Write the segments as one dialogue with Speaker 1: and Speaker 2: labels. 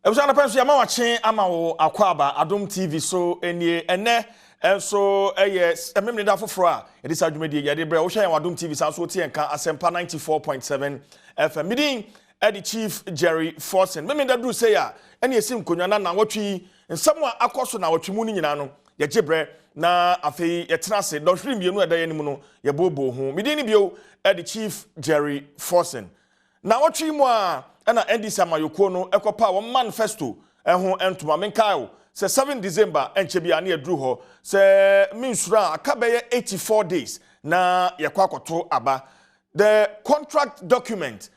Speaker 1: Ebusana penso ya ma wache ama wo akwaba Adom TV so enie ene so ememne da foforo a yede sa dwumadi yede bre wo hwe yan Adom TV sa so tie nka asempa 94.7 FM midin the Chief Jerry Forsen memne da dru say ya ene esim konwa na Nnawotwe Yi nsam a akoso Nnawotwe mu ni nyina no ye gibre na afei ye tena se do hwiri mienu eda yanim no ye bobo ho midin ni bio the Chief Jerry Forsen Nnawotwe Yi mu a na NDC amayoko no ekopa wo manifesto ho entoma menkaio se 7 December enchebia na edru ho se minsura akabeye 84 days na yakwakoto aba the contract document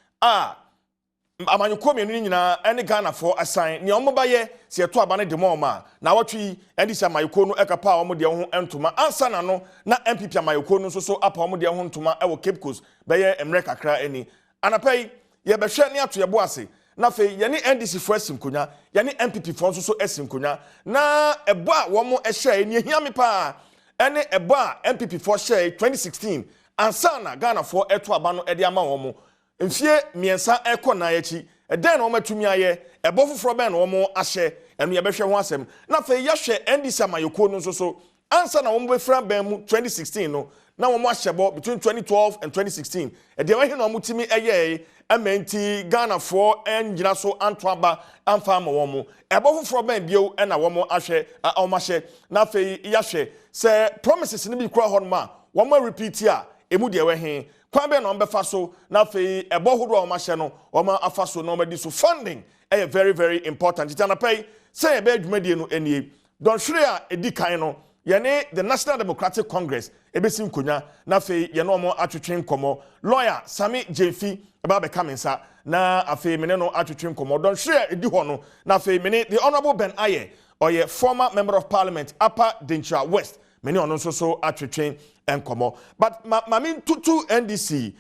Speaker 1: amayoko mienu nyina ene Ghana for assign ne omobaye se yeto aba ne demo ma Nnawotwe Yi NDC amayoko no ekapa wo de ho entoma ansa na no na MPP amayoko no so apa wo de ho entoma e wo Cape Coast beye emre kakra eni anapai ye behwe ne ato ye boase na fe ye ne NDC fo asim konya ye ne MPP fo so asim konya na ebo a wo mo ehye ne hia me pa ene ebo a MPP fo hye 2016 ansa na Ghana fo eto aba no ede ama wo mo mfie miensa ekọ na yachi eden na wo matumi aye ebo foforo ben na wo mo ahye eno ye behwe ho asem na fe ye hwe NDC amayoko no so ansa na wo mo befra ben mu 2016 no na wo mo ahyebo between 2012 and 2016 ede we he na wo mutimi eye amenti Ghana for enjina so antwaba amfa ma wo mo ebo foforo ban bio na wo mo ahwe awmahye na fe yahwe se promises ni bi kura ho ma wo mo repeat a emu de we he kwan be no mbefa so na fe ebo hodo awmahye no wo mo afa so no madi so funding very very important itana pay say ebe adwumadi no enie don hwere a edi kan no yene the National Democratic Congress ebesim konya na fe ye no mo atwetwe nkomo lawyer Sammy Gyamfi eba be kamensa na afe mene no atwetwe nkomo don hwere edi ho no na fe mene the honorable Ben Ayeh oye former member of parliament Upper Denchira West mene ono so atwetwe nkomo but mami tutu NDC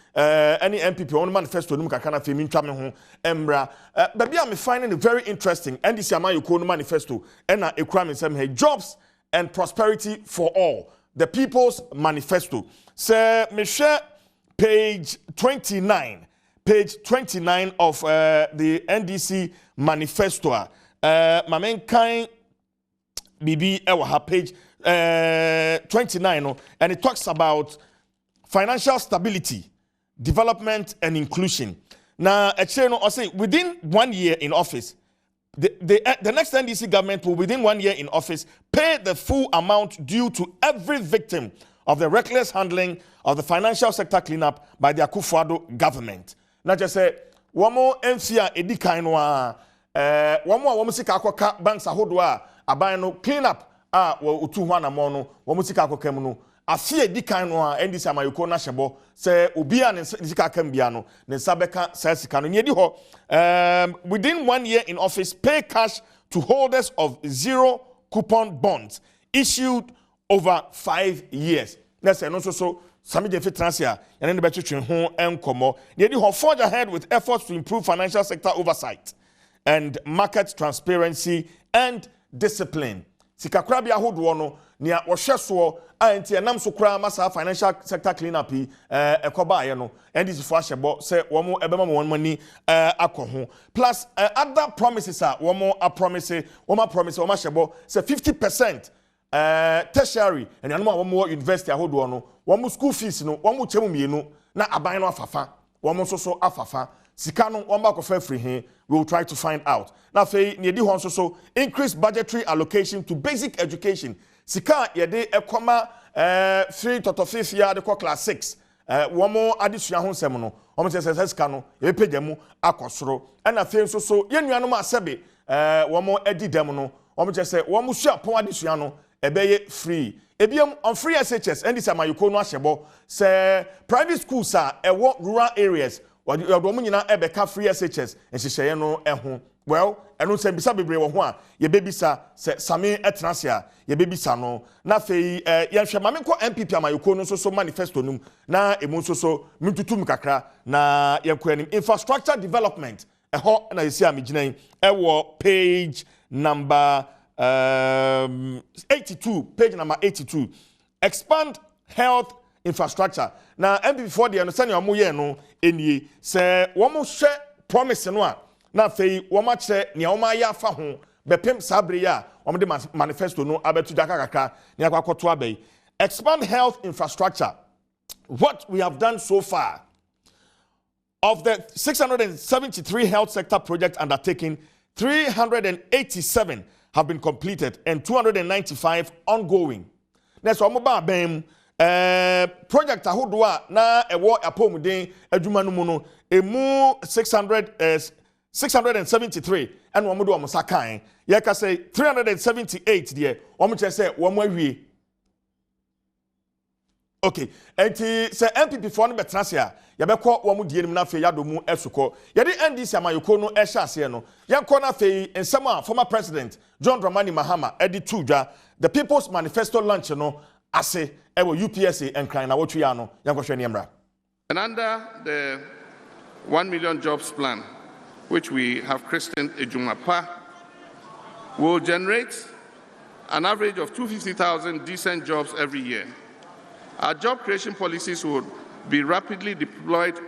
Speaker 1: any MPP on manifesto num kakana fe mi ntwa me ho emra baby am finding it very interesting NDC amayoko no manifesto na ekura me sem he jobs and prosperity for all. The People's Manifesto. Say, me share page 29. Page 29 of the NDC Manifesto. My main kind BB ewa page 29. And it talks about financial stability, development, and inclusion. Now, I say within 1 year in office, the next NDC government will, within 1 year in office, pay the full amount due to every victim of the reckless handling of the financial sector cleanup by the Akufo-Addo government. Not just say, one more MCA edi kainwa, one more sika akoka banks ahodwa, abayano cleanup, utu wana mono, one sika akokemuno. Afie di kainwa NDC amayoko na shebo se obia ne sika kambiano ne sabeka sika no nyedi ho within 1 year in office pay cash to holders of zero coupon bonds issued over 5 years. Let's say no so Sammy Gyamfi transia and the between ho enkomo nyedi ho forge ahead with efforts to improve financial sector oversight and market transparency and discipline. Sika krabi ahodo no nia wohweso anti enam so kra masa financial sector cleanup ekoba ye no NDC fo ahyebo se wo mo ebema mo mani akoho plus other promises wo mo promise wo ma hyebo se 50% tertiary and anu wo mo university ahodo no wo mo school fees no wo mo chemu mienu na aban no afafa wo mo so afafa sika no wo ma kofa free he we will try to find out na fe ne di ho so increase budgetary allocation to basic education sika yede ekoma free totofifi ya de class 6 womo adesua ho nsem no womo se sika no e pejamu akosoro na fe so yenuanom asebe womo edi dem no womo se womo sua pon adesua no ebeye free ebiem on free SHS NDC amayoko no ahyebo se private schools ewo rural areas womo nyina ebeka free SHS enhyehyeye no eho well enu se bisa bebre wo ho a ye bebisa se Sammy etnasia ye bebisa no na fei ye hwe mame ko MPP amayoko no so manifesto num na emu so mtutum kakra na ye ko anim infrastructure development eho na yesi amginan ewo page number 82 page number 82 expand health infrastructure na MPP for the no senior mo ye no enie se wo mo hwe promise no a na fei woma kire ne woma ya fa ho bepem sabre ya woma de manifesto no abetu jaka kaka ne akwakoto abai. Expand health infrastructure. What we have done so far, of the 673 health sector projects undertaken, 387 have been completed and 295 ongoing. Next, Omoba Bem project ahodoa na ewo apomuden adwuma no mu no emu 673 and womo do omosa kan ye ka say 378 there womo che say womo awie. Okay, enti say MPP for no betrase a ye bekọ womo die nim na fe yadomu esukọ ye de NDC amayoko no ehye ase no ye nkọ na fe ensem a former president John Dramani Mahama edi tudwa the People's Manifesto launch no ase ewo UPSA and Nnawotwe Yi no yankọhwe ne emra.
Speaker 2: And under the 1 million jobs plan, which we have christened Ejumapa, will generate an average of 250,000 decent jobs every year. Our job creation policies would be rapidly deployed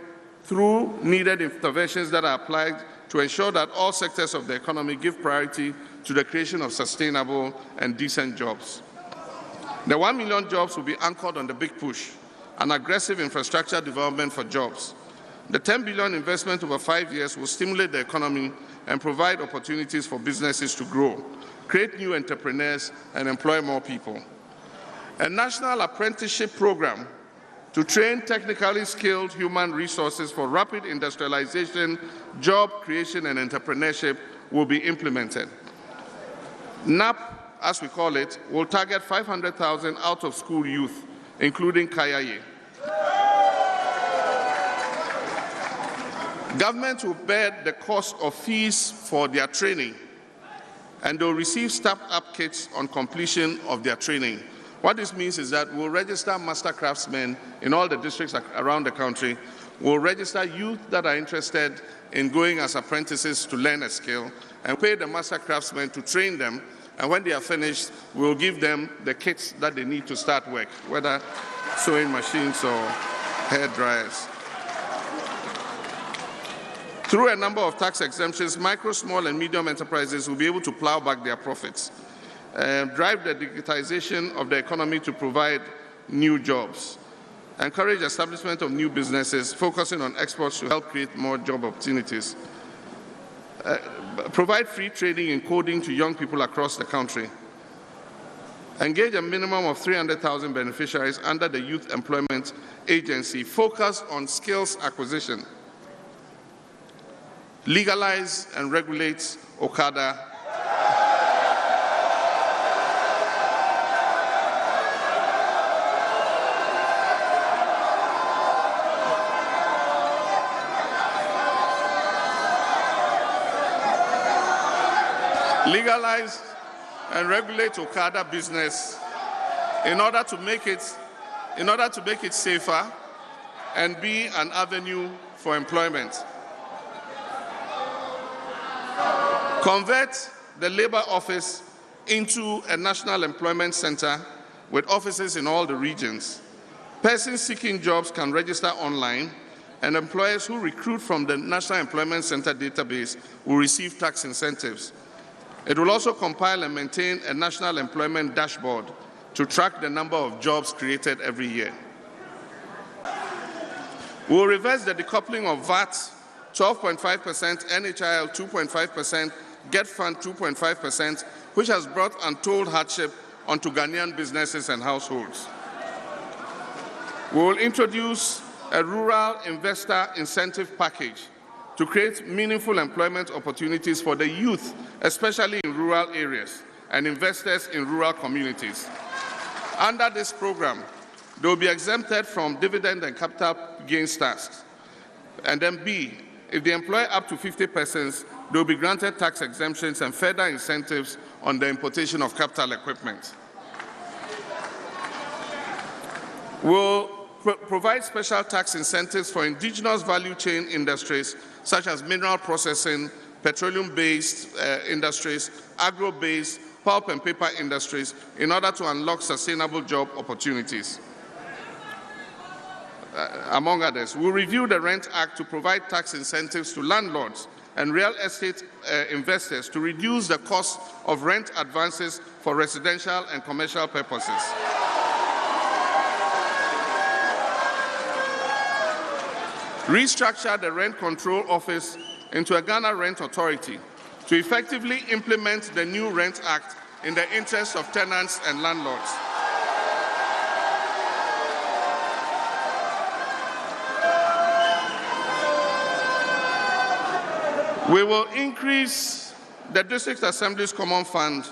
Speaker 2: through needed interventions that are applied to ensure that all sectors of the economy give priority to the creation of sustainable and decent jobs. The 1 million jobs will be anchored on the big push, an aggressive infrastructure development for jobs. The 10 billion investment over 5 years will stimulate the economy and provide opportunities for businesses to grow, create new entrepreneurs, and employ more people. A national apprenticeship program to train technically skilled human resources for rapid industrialization, job creation, and entrepreneurship will be implemented. NAP, as we call it, will target 500,000 out-of-school youth, including Ayeh. Government will bear the cost of fees for their training, and they'll receive start-up kits on completion of their training. What this means is that we'll register master craftsmen in all the districts around the country. We'll register youth that are interested in going as apprentices to learn a skill and pay the master craftsmen to train them. And when they are finished, we'll give them the kits that they need to start work, whether sewing machines or hair dryers. Through a number of tax exemptions, micro, small, and medium enterprises will be able to plow back their profits, drive the digitization of the economy to provide new jobs, encourage establishment of new businesses, focusing on exports to help create more job opportunities, provide free training in coding to young people across the country, engage a minimum of 300,000 beneficiaries under the Youth Employment Agency, focus on skills acquisition, legalize and regulate Okada, legalize and regulate Okada business in order to make it safer and be an avenue for employment. Convert the labor office into a national employment center with offices in all the regions. Persons seeking jobs can register online, and employers who recruit from the National Employment Center database will receive tax incentives. It will also compile and maintain a national employment dashboard to track the number of jobs created every year. We will reverse the decoupling of VAT 12.5%, NHIL 2.5%, Get Fund 2.5%, which has brought untold hardship onto Ghanaian businesses and households. We will introduce a rural investor incentive package to create meaningful employment opportunities for the youth, especially in rural areas, and investors in rural communities. Under this program, they will be exempted from dividend and capital gains tax. And then B, if they employ up to 50 persons, they will be granted tax exemptions and further incentives on the importation of capital equipment. We'll provide special tax incentives for indigenous value chain industries such as mineral processing, petroleum-based industries, agro-based, pulp and paper industries in order to unlock sustainable job opportunities. Among others, we'll review the Rent Act to provide tax incentives to landlords and real estate investors to reduce the cost of rent advances for residential and commercial purposes. Restructure the Rent Control Office into a Ghana Rent Authority to effectively implement the new Rent Act in the interest of tenants and landlords. We will increase the District Assembly's Common Fund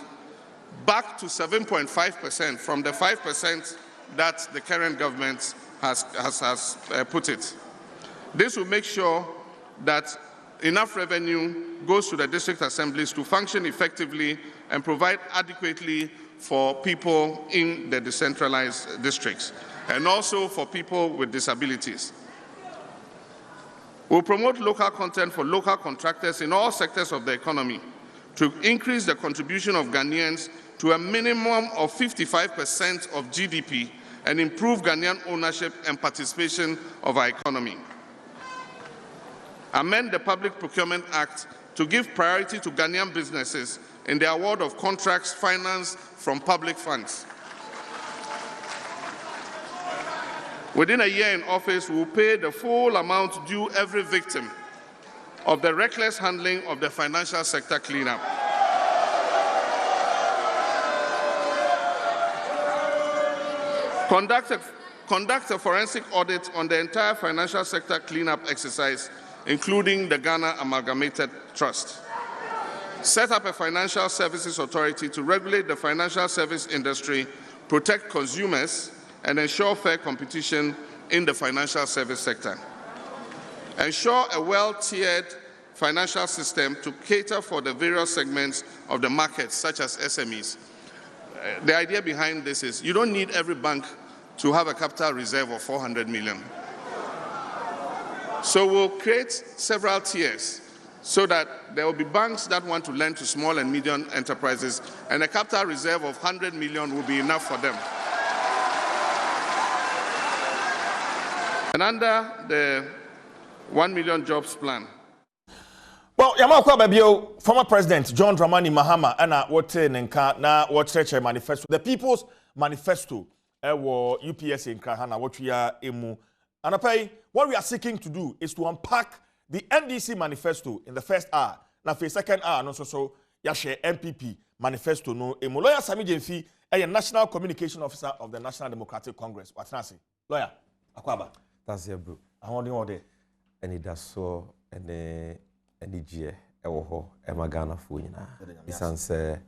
Speaker 2: back to 7.5% from the 5% that the current government has put it. This will make sure that enough revenue goes to the district assemblies to function effectively and provide adequately for people in the decentralized districts, and also for people with disabilities. We'll promote local content for local contractors in all sectors of the economy to increase the contribution of Ghanaians to a minimum of 55% of GDP and improve Ghanaian ownership and participation of our economy. Amend the Public Procurement Act to give priority to Ghanaian businesses in the award of contracts financed from public funds. Within a year in office, we will pay the full amount due every victim of the reckless handling of the financial sector cleanup. Conduct a forensic audit on the entire financial sector cleanup exercise, including the Ghana Amalgamated Trust. Set up a financial services authority to regulate the financial service industry, protect consumers, and ensure fair competition in the financial service sector. Ensure a well-tiered financial system to cater for the various segments of the market, such as SMEs. The idea behind this is you don't need every bank to have a capital reserve of 400 million. So we'll create several tiers so that there will be banks that want to lend to small and medium enterprises, and a capital reserve of 100 million will be enough for them. And under the 1 million jobs plan.
Speaker 1: Well, Yamakwa Babio, former President John Dramani Mahama, and what Nenka na what church manifesto, the People's Manifesto, UPS in Krahana, what we are emu. And what we are seeking to do is to unpack the NDC manifesto in the first hour. Now, for the second hour, and also so Yashe MPP manifesto no emu. Lawyer Sammy Gyamfi, a National Communication Officer of the National Democratic Congress. What's Nasi? Lawyer, Akwaba.
Speaker 3: That's your bro.
Speaker 1: I want you all there.
Speaker 3: And it does so, and any G. Ewoho, Emagana Fuina. It's answer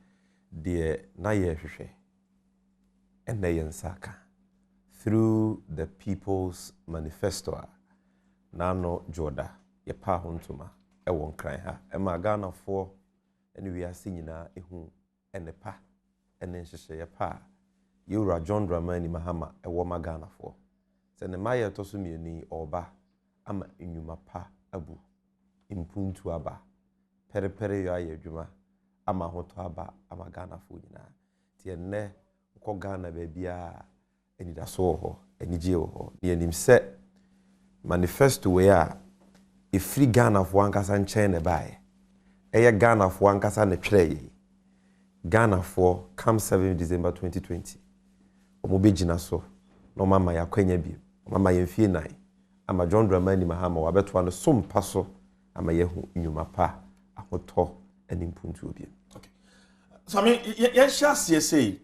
Speaker 3: the Naye and Nayan Saka. Through the People's Manifesto, Nano Joda, Yapa Huntuma, Ewon cry her, Emagana for, and we are singing a who and a pa, and then she say a pa. You are John Dramani Mahama, a Womagana for. Send the Maya Tosumi Oba, Ama Inuma pa Abu, Impuntu Aba, Pere Yaye Juma, Ama Hoto Aba, Amagana Fuina, Tiene, Kogana Babia. And it saw any geo, near him set manifesto where a free gun of one casan chain by a gun of one casan a play Ghana for come 7 December 2020. Omobijina so, no mama ya kwenye bi, mama yemfie nai, ama John Dramani Mahama wabetu wane som paso, ama yehu inyuma pa, ahoto, enimpuntu obi. Okay.
Speaker 1: So I mean, CSA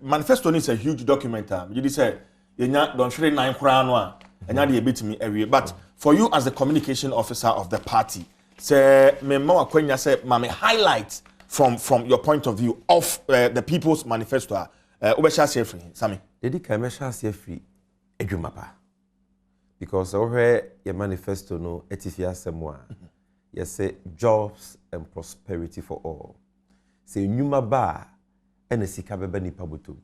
Speaker 1: manifesto is a huge document. You say you don't share 9 crown and you bit me every. But for you as the communication officer of the party, say me more kwenya say mame highlight from your point of view of the People's Manifesto. Ubesha say free, Sammy.
Speaker 3: Dedi kamesha say free edwumapa. Because over your manifesto no etifia semwa. You say jobs and prosperity for all. Say nyuma ba ene sika beba nipa botom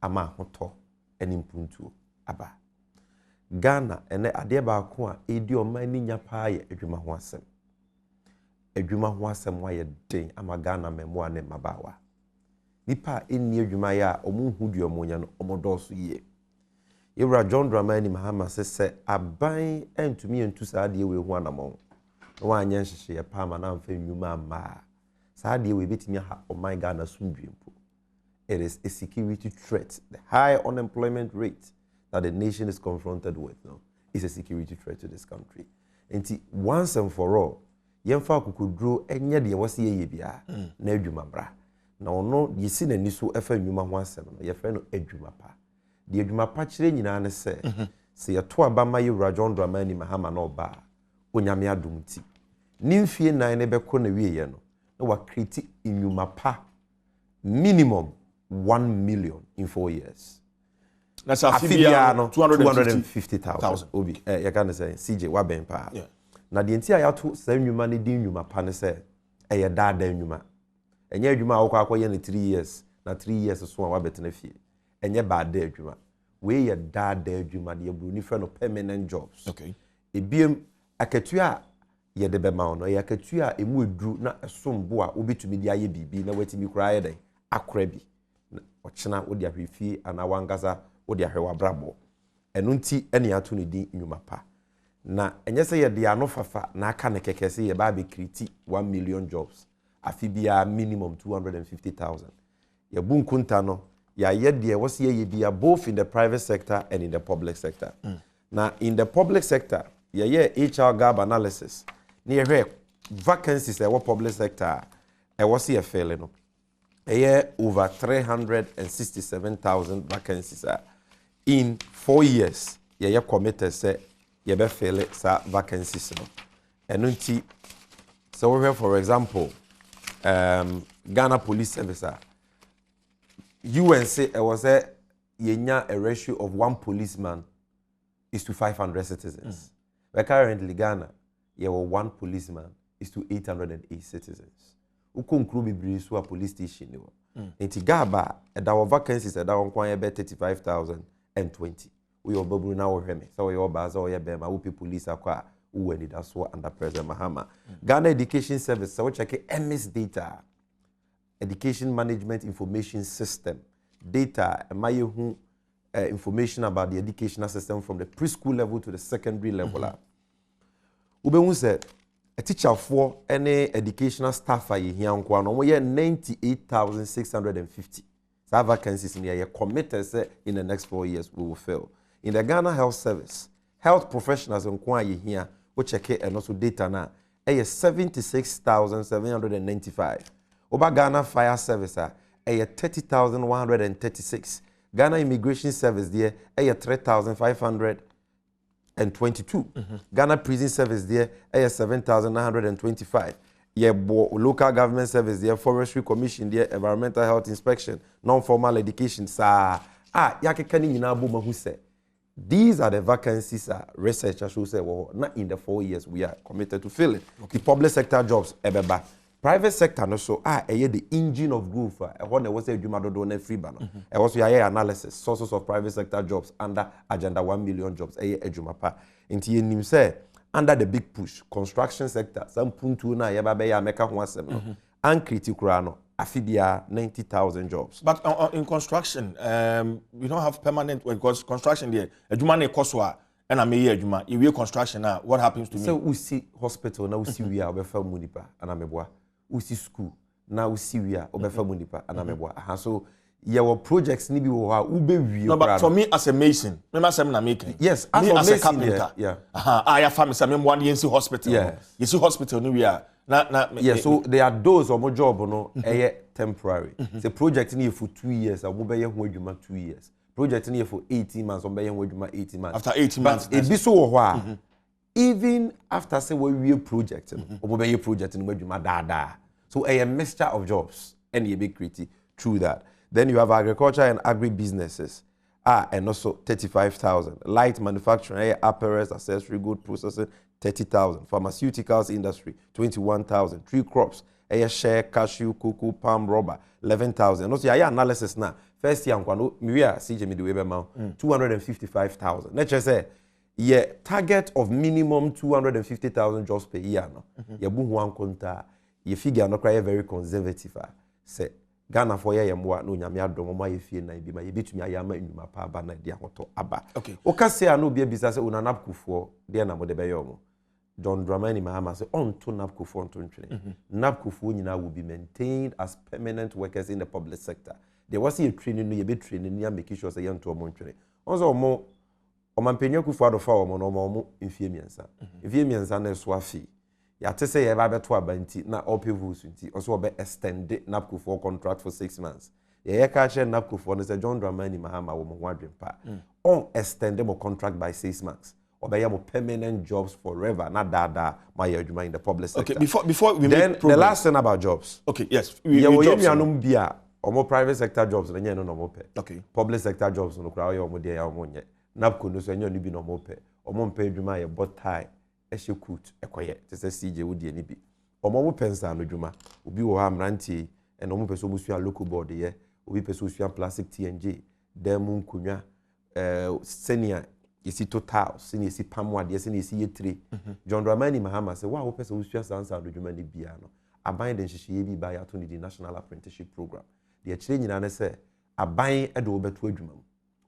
Speaker 3: ama hoto ene mpuntu aba Ghana ene ade ba ko a edi o man ni nya pa ye adwuma ho asem wa ye den ama Ghana memo ane mabawa nipa eni adwuma ya omunhu du omonya no omodoso ye Yewra John Dramani Mahama se aban entumi entu sa ade we hu anamon no one yenhye ye pa ma na mfa nnwuma ma saa de we betimi ha o my Ghana sumdwempo. It is a security threat. The high unemployment rate that the nation is confronted with now is a security threat to this country. And once and for all, yemfa kukudro enye de wose ye bia na adwuma bra. Na ono yesi na niso efa nnwuma ho asem no ye fe no adwuma pa. De adwuma pa kire nyina ne se ye to aba ma yewura John Dramani Mahama na oba onyame adom ti. Nimfie nan ne beko na wieye no na wa create nnwuma pa minimum 1 million in 4 years.
Speaker 1: That's a fibia no
Speaker 3: 250,000 obi you can say CJ wa ben pa. Na de ntia ya to sa nnwuma ne din nnwuma pa ne se eye daada nnwuma. Enye adwuma akwa akoye ne 3 years na 3 years so wa betena fie. Enye baada adwuma. We ye daada adwuma de ebru ni frɛ no permanent jobs.
Speaker 1: Okay.
Speaker 3: Ebiem akatua ye de be ma no ye akatua emu edru na esombo a obetumi de aye bibi na watimi kura ye den akora bi. Ochina odi ahwefie ana wangasa odi ahwewa brabo enu nti ene ato ne din nnwuma pa na enye se ye de ano fafa na aka ne kekese ye ba be kriti 1 million jobs afibia minimum 250,000 ye bunkunta no ya ye de wose ye bia both in the private sector and in the public sector. Na in the public sector ye HR gap analysis ne ye hwe vacancies e wo public sector e wose ye fail no over 367,000 vacancies in 4 years. Ye committed say ye be fill sa vacancies no. And unti so we have, for example, Ghana Police Service UNC was a ratio of 1 policeman is to 500 citizens. But currently Ghana ye were 1 policeman is to 808 citizens. Ukonkru bibiri so a police station ne wo enti gaba da wo vacancies da wo kwan ye be 35,020 we obaburu na wo hweme so we obaza wo ye be ma wo police akwa wo ani da so under President Mahama. Ghana Education Service so check MS data Education Management Information System data maye hu information about the educational system from the preschool level to the secondary level. Ubehun said a teacher for any educational staff here no 98,650. So vacancies in here committed say in the next 4 years we will fill. In the Ghana Health Service, health professionals on here we check it and also data now 76,795. Oba Ghana Fire Service 30,136. Ghana Immigration Service there 3,522. Ghana Prison Service there 7,925. Local Government Service there, Forestry Commission there, Environmental Health Inspection, Non-Formal Education. These are the vacancies researchers who say, well, not in the 4 years we are committed to fill it. Okay. The public sector jobs, private sector no so the engine of growth. When there was a Juma free banner. Also analysis sources of private sector jobs under agenda 1 million jobs. Ejumapa. Inti nim say under the big push construction sector some puntu na yeba be ya meka ho asem no and critical no afibia 90,000 jobs. But
Speaker 1: in construction we don't have permanent work because construction there ejuma na ekoswa and I may ejuma iwe construction now what happens to me?
Speaker 3: So we see hospital na we see we are obefa munipa anameboa. We see school now we see we are obefa munipa anameboa. So your projects ni bi wo ha ube wi.
Speaker 1: No, but for me as a mason, remember some na making.
Speaker 3: Yes,
Speaker 1: as a carpenter.
Speaker 3: Yeah.
Speaker 1: I family some one yensi hospital.
Speaker 3: Yes.
Speaker 1: You see hospital ni we are.
Speaker 3: Yeah, so there are those or more job no temporary. The project ni for 2 years, or be ho adwuma 2 years. Project ni for 18 months, or be ho adwuma 18 months.
Speaker 1: After 18 months.
Speaker 3: It be so wha. Even after say we project, or be project ni adwuma da. So a mixture of jobs and you be creative through that. Then you have agriculture and agri-businesses. And also 35,000. Light manufacturing, apparel, accessory, good processing, 30,000. Pharmaceuticals industry, 21,000. Tree crops, share, cashew, cocoa, palm, rubber, 11,000. Also, yeah, analysis now. First year, we are CJ Midway 255,000. Let's just say, yeah, target of minimum 250,000 jobs per year. No, you one konta. You figure no cry very conservative. Say. Ghana for ye yemwa no nyame adom mo ayefie na bi ma ye betumi ayama nnwuma pa aba na dia hoto aba. Okay. O ka se anu bia bisa se unanap kufo de na mo de be yomo. John Dramani Mahama say on to NAPCO for training. NAPCO for will be maintained as permanent workers in the public sector. There was a training, you be training, you making sure say young to a training. Also more Omampenya kufu adofa omo no omo mfie miensa. Mfie miensa na so afi. Ya te say e ba beto abanti na opevusu nti also obe extend NAPCO for contract for 6 months. Ye ka che NAPCO for no say John Dramani Mahama wo mo ho adwempa. On extend mo contract by 6 months. Obe mo permanent jobs forever. Na dada my adwuma in the public sector.
Speaker 1: Okay, before we
Speaker 3: then
Speaker 1: make progress.
Speaker 3: The last thing about jobs.
Speaker 1: Okay, yes.
Speaker 3: We anum bia omo private sector jobs na nye no no mo pe.
Speaker 1: Okay.
Speaker 3: Public sector jobs no kra omo de ya omo nye. NAPCO no so enyo ni bi no mo pe. Omo mpa adwuma ye botai ehye coat ekoye. Te se CJ wo de ni bi. Omo mo pensa no adwuma. Obi wo ha mrantie e no mo pe so mo sua local board ye. Obi pe so sua plastic TNJ. Dem nkunwa senior yesi total senior yesi pamwade yesi yesi yetre. John Dramani Mahama say wa wo pe so sua sansa no adwuma ni bia no. Aban de nhyehyeye bi ba ya to ni di national apprenticeship program. De akire nyina ne say aban e de wo beto adwuma mu.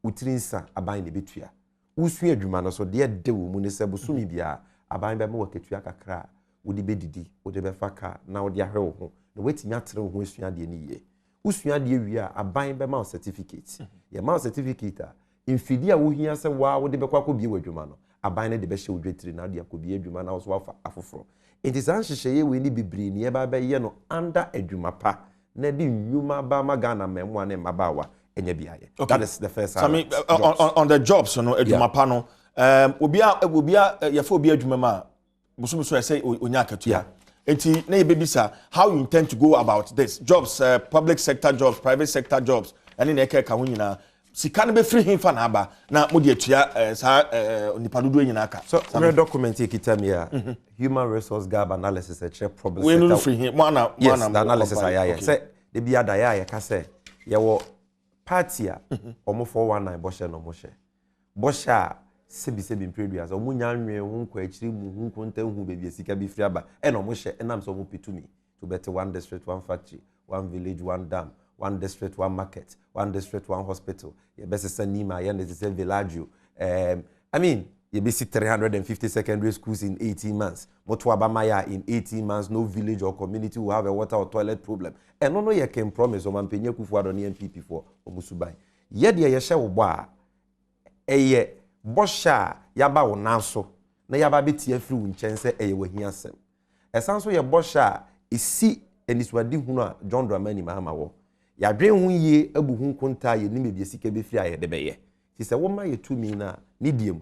Speaker 3: Utrinsa aban ne betua. Usu adwuma no so de de wo mu ne se bosumi bia aban be ma waketua kakra wo de bedidi wo de be faka na wo de ahwe wo ho na wetimi atere wo ho esua de ni ye. Usua de wi a aban be ma certificate. Ye ma certificate a infidi a wo hia se wa wo de be kwakọ bi wadwuma no aban ne de be hye wo dwetiri na de akobi adwuma na wo so afa afoforo. Enti san hyehyeye we ni bibiri ne ba be ye no under adwuma pa na di nyuma ba magana memwa ne mabawa. Okay. That is the first.
Speaker 1: Sammy, on the jobs, you know, edwumapa no. Obia yefo obi adwuma ma. Bosumu so say onyaka to ya. Enti na yebisa how you intend to go about this jobs, public sector jobs, private sector jobs. Ani na eke ka ho nyina. Sika no be free him fa na aba na mo de atua sa nipa dodo nyina aka.
Speaker 3: So we document kita me here. Human resource gap analysis a check public sector.
Speaker 1: We no free him.
Speaker 3: Yes, the analysis Ayeh. Say the bia da Ayeh ka say ye wo party a omo 419 boshe no mo hye boshe a sebi previous omo nyanwe hu nkwa akiri mu hu konta hu bebi sika bi free aba e no mo hye enam so mo pitumi to better one district one factory one village one dam one district one market one district one hospital ye best sanima ye ne say village I mean you be see 350 secondary schools in 18 months. Moto Abamaya in 18 months, no village or community will have a water or toilet problem. And no you can promise or Mampenye Kufuado ni MPP for Omusubai. Yet ye shall wa eye bosha yaba o nanso na yaba betie fru nchense eye we hiasem. Esanso ye bosha isi eniswadi hunu a John Dramani Mahama wo. Ya dwen hu ye abu hu konta ye ni mebie sika be firi aye de beye. Ti se wo ma ye tumi na ni diemu.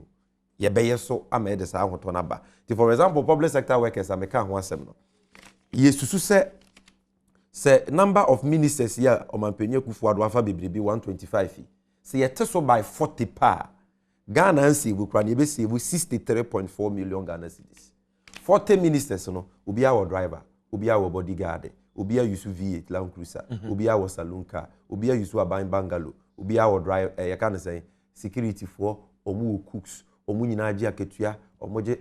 Speaker 3: Ye beye so amede sa ahoto na ba. Ti for example public sector workers ameka ho asem no. Ye susu se number of ministers here Omampenye Kufuado afa bebrebe 125. Se ye teso by 40 pa. Ghana ansi we kra ne be save 63.4 million Ghana cedis. 40 ministers no obi our driver, obi our bodyguard, obi a use V8 Land Cruiser, obi our saloon car, obi a use aban bungalow, obi our drive you can say security for omu cooks omu nyina agi aketua omoje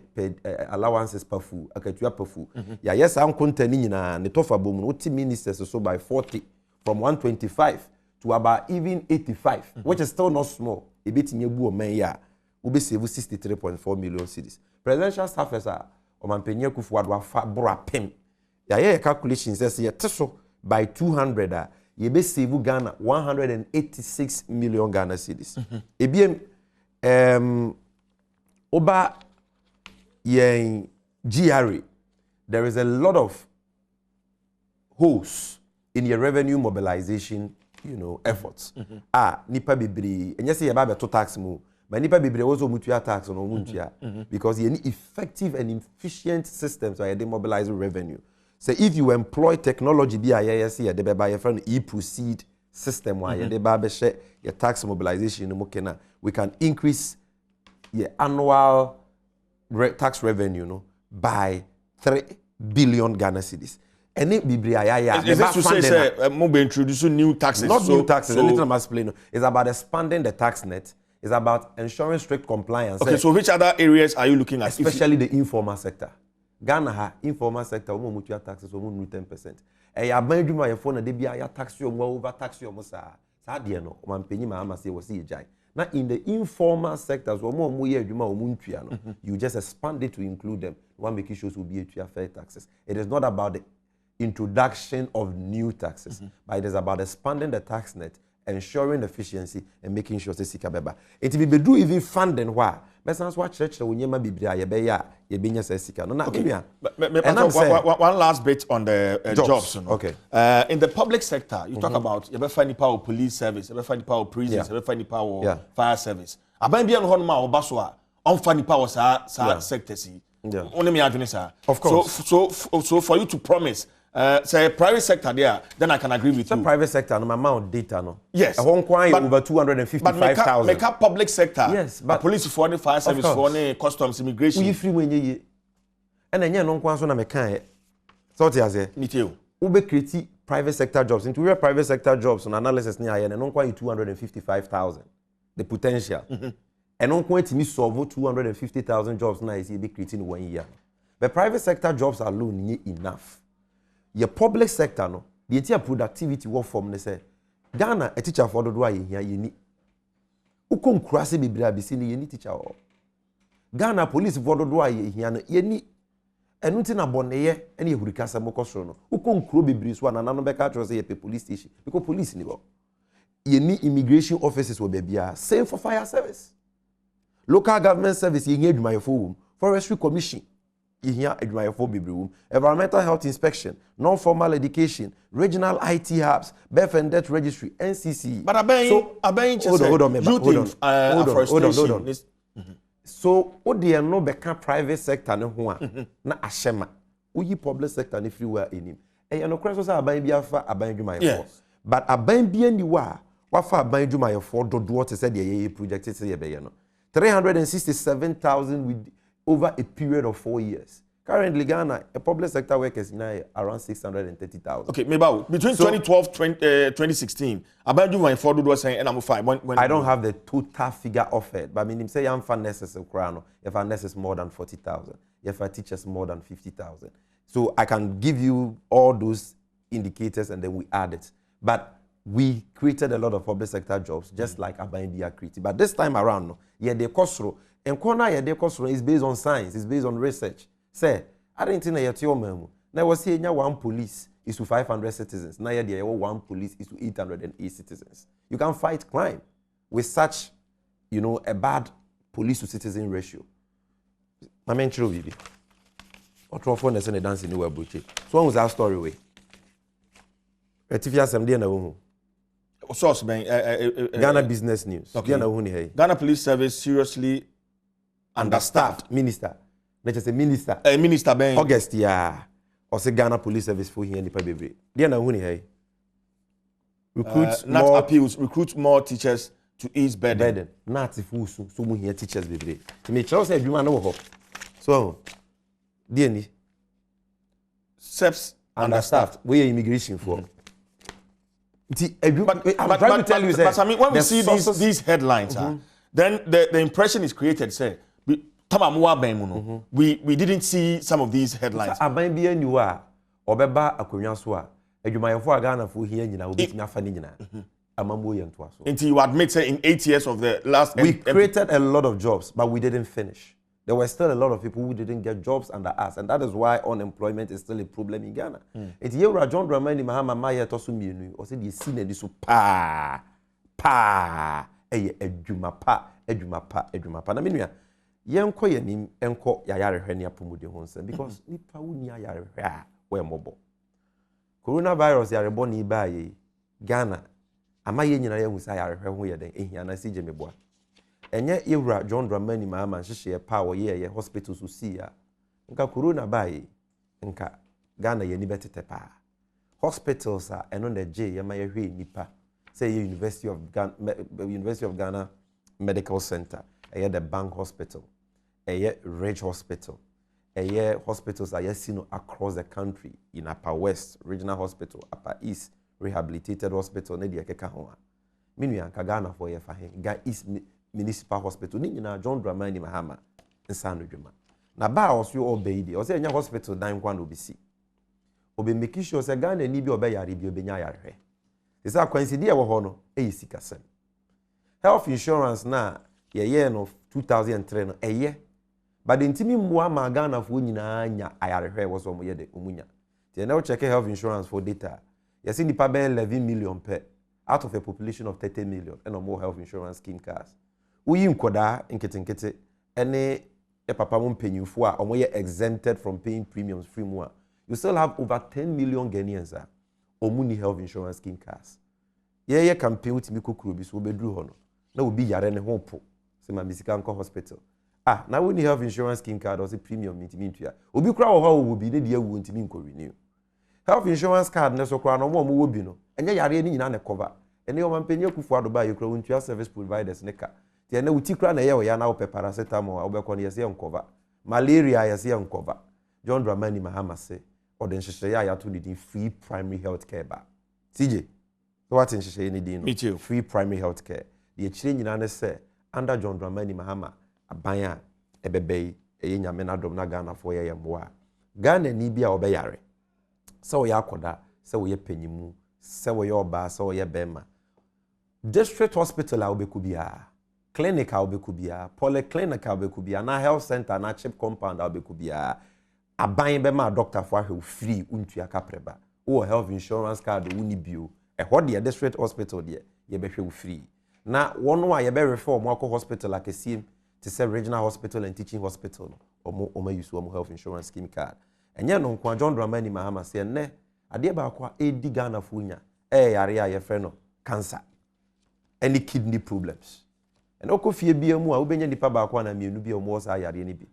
Speaker 3: allowances pafu aketua pafu ya yes an kontani nyina ne tofa bom no ti ministers so by 40 from 125 to about even 85 which is still not small e betinye bu o man ya we be save 63.4 million cedis presidential staffers are Omampenye Kufuado afa bro pem ya ye calculation says ye teso by 200 ye be save Ghana 186 million Ghana cedis ebiem Oba yen GRA, there is a lot of holes in your revenue mobilization, efforts. Nipa bibri, and yes, you have to tax mu, but nipa bibri also mutual tax on mutual because you need effective and efficient systems so you demobilize revenue. So if you employ technology, BIS, you buy your friend e-proceed system where you buy your tax mobilization, we can increase your annual tax revenue by 3 billion Ghana cedis. And it be
Speaker 1: is this to say mobile introducing new taxes?
Speaker 3: Not new taxes. A little explain. It's about expanding the tax net. It's about ensuring strict compliance.
Speaker 1: Okay, so which other areas are you looking at?
Speaker 3: Especially the informal sector. Ghana informal sector omo mutual taxes omo 10%. Abanduma your phone de bia ya tax you over tax you mo sa de no Omampenye Mahama say was jai. Now, in the informal sectors, you just expand it to include them. One making sure will be a fair taxes. It is not about the introduction of new taxes, but it is about expanding the tax net, ensuring efficiency, and making sure they seek a better. It will be do even funding why. But that's what church when you might be
Speaker 1: one last bit on the jobs.
Speaker 3: Okay.
Speaker 1: In the public sector, you talk about you find the power police service, you find the power prisons, you find the power fire service. Aban bi no ma obaswa on find the power sectors. Only me adwene sir.
Speaker 3: Of course.
Speaker 1: So for you to promise say private sector there, then I can agree with you.
Speaker 3: The private sector, no amount data, no.
Speaker 1: Yes.
Speaker 3: A Hong Kong over 255,000.
Speaker 1: Make up public sector.
Speaker 3: Yes, but
Speaker 1: police for the fire service for the customs immigration.
Speaker 3: We free when you. And then you Hong Kong so na mekan. So what you say?
Speaker 1: Me too.
Speaker 3: Ube create private sector jobs. Into real private sector jobs on analysis near Ayeh, and Hong Kong 255,000. The potential. And Hong Kong to solve 250,000 jobs now is be creating in 1 year. But private sector jobs alone enough. Your public sector no the entire productivity work form they say Ghana a teacher for do aye here you need ukom kurase bibira bi ni you teacher o Ghana police for do aye here no you need enu ti na boneye ene ehurika sam kosoro no ukom kuro bibiri so na no beka tro say ye police station because police ni bo you need immigration offices wo bia same for fire service local government service you need my phone forestry commission environmental health inspection, non-formal education, regional IT hubs, birth and death registry, NCC.
Speaker 1: But hold on.
Speaker 3: So, what they no become private sector no na ashema. Uyi public sector everywhere in him. And no question say aban bia fa aban dwuma yefo. But aban bia ni wa fa aban dwuma yefo dodo what say the project say ye be no. 367,000 with over a period of 4 years. Currently, Ghana, a public sector workers now around 630,000.
Speaker 1: Okay, maybe between 2012 and 2016, about you my forward was saying, and I'm fine.
Speaker 3: I don't have the total figure offered, but I mean, say I'm for nurses in Krano, if a nurse is more than 40,000, if a teacher is more than 50,000. So I can give you all those indicators and then we add it. But we created a lot of public sector jobs, just like Abaindia created. But this time around, no, the Kosro, and Kona the Kosro is based on science, it's based on research. Say, I didn't think that your memo. Now was here one police is to 500 citizens. Now there one police is to 808 citizens. You can fight crime with such, a bad police to citizen ratio. I mean, true, baby. What phone is in dance in the web? So what was our story way?
Speaker 1: Source,
Speaker 3: Ghana Business News.
Speaker 1: Okay. Ghana Police Service seriously understaffed.
Speaker 3: Minister. Let's just say minister.
Speaker 1: Minister Ben.
Speaker 3: August, yeah. Or say Ghana Police Service for here in the baby.
Speaker 1: Recruit more teachers to ease burden.
Speaker 3: Not if we so here teachers baby. To me, Charles said you man know. So, DNA.
Speaker 1: SEPs
Speaker 3: understaffed. We are immigration for.
Speaker 1: But I'm trying to tell you, but I mean, when we see these headlines, then the impression is created, say, we didn't see some of these headlines. Until you admit, say, in 8 years of the last...
Speaker 3: We created a lot of jobs, but we didn't finish. There were still a lot of people who didn't get jobs under us, and that is why unemployment is still a problem in Ghana. It's here where John Dramani Mahama Maya Tosumi, or said, you see, the so pa, edumapa. I mean, Yanko Yanim, Enko Yayare Henia Pumudi Honsen, because Nipa Unia Yare, where mobile. Coronavirus, Yare Boni Baye, Ghana, Amayen Yaya Sayare, where they and I see Jimmy Boy. And yet, Ira John Dramani Mahama, she power ye hospitals who see ya. Nka Corona Baye, Nka Ghana Yanibete Tepa. Hospitals are and on the J, Yamaya Nipa, say University of Ghana Medical Center. The Bank Hospital, Ridge Hospital, hospitals are seen across the country in Upper West Regional Hospital, Upper East Rehabilitated Hospital, Nedia Kekahoa. Meanwhile, Ghana for your Ga East Municipal Hospital, Nina John Dramani Mahama, and Sanu Juma. Now, Baos, you obey the or say, your hospital, 9-1 will be see. Obe making sure, say, Ghana and Nibi obey Yaribio Benyare. Is our coincidence or honor, a sick assent. health insurance na ye no 2003 no eye but the ntimi mmoa ma Ghana fo nyina nya ayarehwe wo so mo ye de omunya tie na check health insurance for data you see nipa be 11 million per out of a population of 30 million and more health insurance scheme cards uyi nkoda nkete ene e papa mo mpanyimfo a omo ye exempted from paying premiums free mo you still have over 10 million Ghanaians omuni health insurance scheme cards ye campaign with mi kokuro bi so obedru ho no na obi yare ne ho po se ma misika nko hospital na we ni health insurance scheme card or say premium ntimi ntua obi kura wo ho wo bi ne de awu ntimi nko renew health insurance card ne so kura no mo wo bi no enye yare ni nyina ne cover ene o mampenye kufu adoba ye kura wontua service providers ne ka tie na uti kura na ye wo ya na wo paracetamol obekọ ne yese cover malaria yese cover John Dramani Mahama say or then she ya to the free primary health care ba CJ so what in she need no free primary health care the chire nyina ne say under John Dramani Mahama abanya ebebe eye nyame na dom na Ghana for ye mmoa Ghana ni bia obeyare se wo ya akoda se wo ye panyimu se wo ye oba se wo ye bema district hospital a obeku bia clinic a obeku bia polyclinic a obeku bia na health center na chip compound a obeku bia aban be ma doctor for ahwe free untua kapreba wo health insurance card wo ni bio e ho de district hospital de ye be hwe free na wono a ye be reform akọ hospital akesim to say regional hospital and teaching hospital omo use omo health insurance scheme card enye no nko John Dramani Mahama say ne ade ba akọ edi Ghana funya yare a ye frɛ no cancer any kidney problems and okofie bia mu a obenya nipa ba akọ na mienu bia omo sa yare ni bi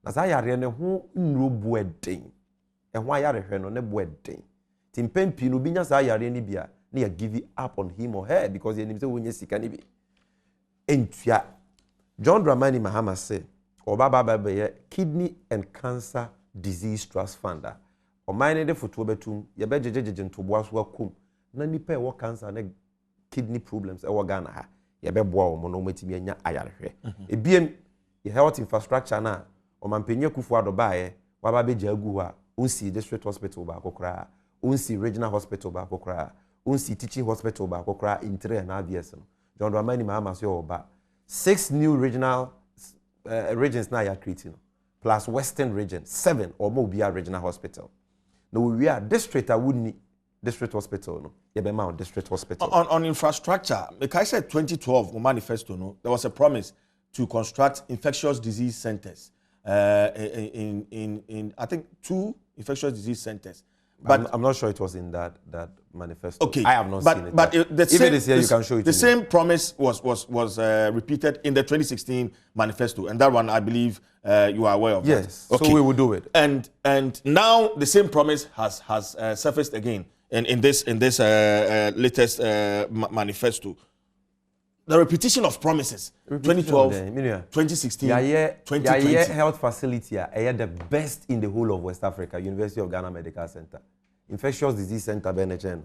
Speaker 3: na sa yare ne ho nnuro bueden ho ayare hwe no ne bueden timpempi no binya sa yare ni bia na ya give up on him or her because ye nim say wonye sika ni bi entua John Dramani Mahama say obaba be kidney and cancer disease trust fund o mine de foto betum ye be jejeje ntoboa so akum na nipa e wo cancer na kidney problems e wo Ghana ha ye be boa o mo no matimi anya ayarehwe ebiem ye health infrastructure na o mampenye kufu adoba ye waba be jagu a unsi district hospital ba kokora unsi regional hospital ba kokora unsi teaching hospital ba kokora intre na AVS no John Dramani Mahama say oba 6 new regional regions na ya creating plus western region 7 or more be a regional hospital no we are district wouldn't district hospital no ye be ma district hospital
Speaker 1: on infrastructure like I said 2012 manifesto no there was a promise to construct infectious disease centers in I think 2 infectious disease centers but
Speaker 3: I'm not sure it was in that manifesto.
Speaker 1: Okay,
Speaker 3: I have not seen it.
Speaker 1: But
Speaker 3: if it is here, you can show it.
Speaker 1: The same promise was repeated in the 2016 manifesto, and that one I believe you are aware of.
Speaker 3: Yes,
Speaker 1: that. Okay.
Speaker 3: So we will do it.
Speaker 1: And now the same promise has surfaced again in this latest manifesto. The repetition of promises. 2012, 2016, 2020.
Speaker 3: Yeah, health facility the best in the whole of West Africa, University of Ghana Medical Center. Infectious disease center BNHN.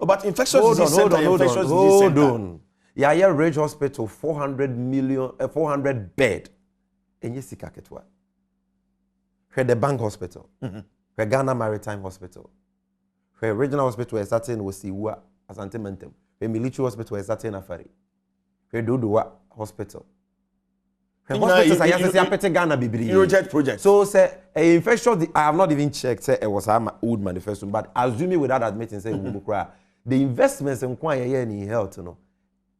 Speaker 1: But infectious disease center, infectious disease center.
Speaker 3: Hold on. Rage Hospital 400 bed. Enye sika ketwa. The Bank Hospital. The Ghana Maritime Hospital. The Regional Hospital is certain Wasiwa Asante Mentem. The Military Hospital is certain Afari. The Dodowa Hospital. The hospitals are just Ghana Bibri.
Speaker 1: Project project.
Speaker 3: So say infectious. I have not even checked. Say it was my old manifesto, but assuming without admitting, say the investments in in health,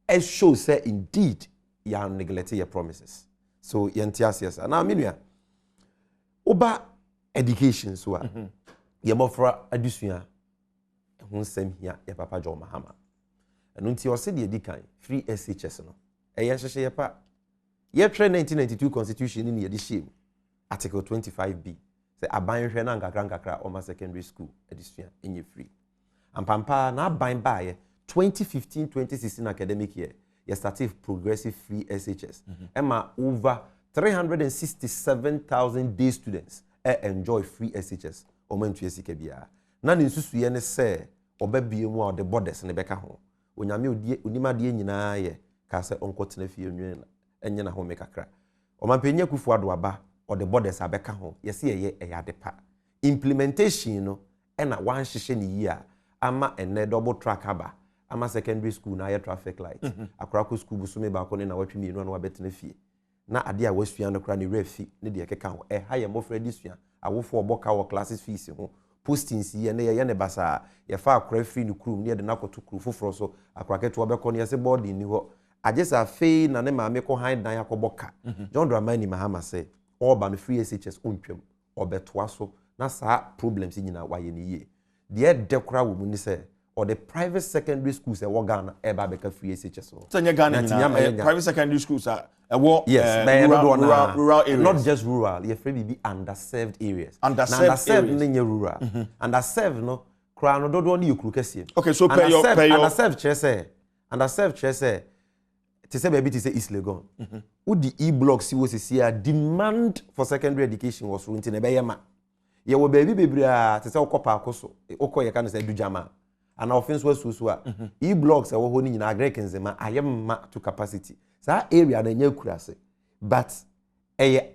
Speaker 3: it shows say indeed you are neglecting your promises. So yes. Now meanwhile, oba education so you mofra adusua ehun sem hia ya papa John Mahama. And until you say the edikan free SHS no. Ehye ye pa. Ye 1992 constitution in the shame article 25B say aban hwe na nkakra o ma secondary school edusua enye free. And pampa na aban ba 2015-2016 academic year you started progressive free SHS. Emma over 367,000 day students enjoy free SHS o mantu esike bia. Na ne nsusu ye ne say obabie mu a the borders ne beka ho. Onyame onimade nyina ye ka say onkotena fie nwen enye na ho mekakra. Omampenye kufu adoaba or the borders abeka ho. Yesi ye eyadepa. Implementation no na wan hyehye ne yi a ama ene double track aba. ama secondary school na traffic light akorako school busume ba ko ne Nnawotwe Yi no wabetena fie na ade a wasua no kra ne refi ne de keka ho ha ye mofra disua awofo oboka wo classes fees ho postings ye ne basa ye fa akora free no krum ne de nakoto kru foforo so akoraketo obekọ ne se boarding ni ho agesa fe na ne maame ko han dan akoboka John Dramani Mahama say oba no free SHS ontwam obetoa so na sa problems nyina waye ne ye de dekora wo mu ni say or the private secondary schools e Ghana eba beka free SHS so
Speaker 1: Ghana private secondary schools are
Speaker 3: yes
Speaker 1: rural areas,
Speaker 3: not just rural you free be underserved areas underserved ne rural underserved no kra no dodo ne yekuru kese
Speaker 1: okay so pay your
Speaker 3: underserved chese to say baby to say East Legon who the e-blocks was here demand for secondary education was running in ebeyema ye wo baby bebra to say okopa akoso okoye kan say dujama and offense was susua e-blocks e wo ho ni nyina agrek nzema ayemma to capacity that area na nya kurase but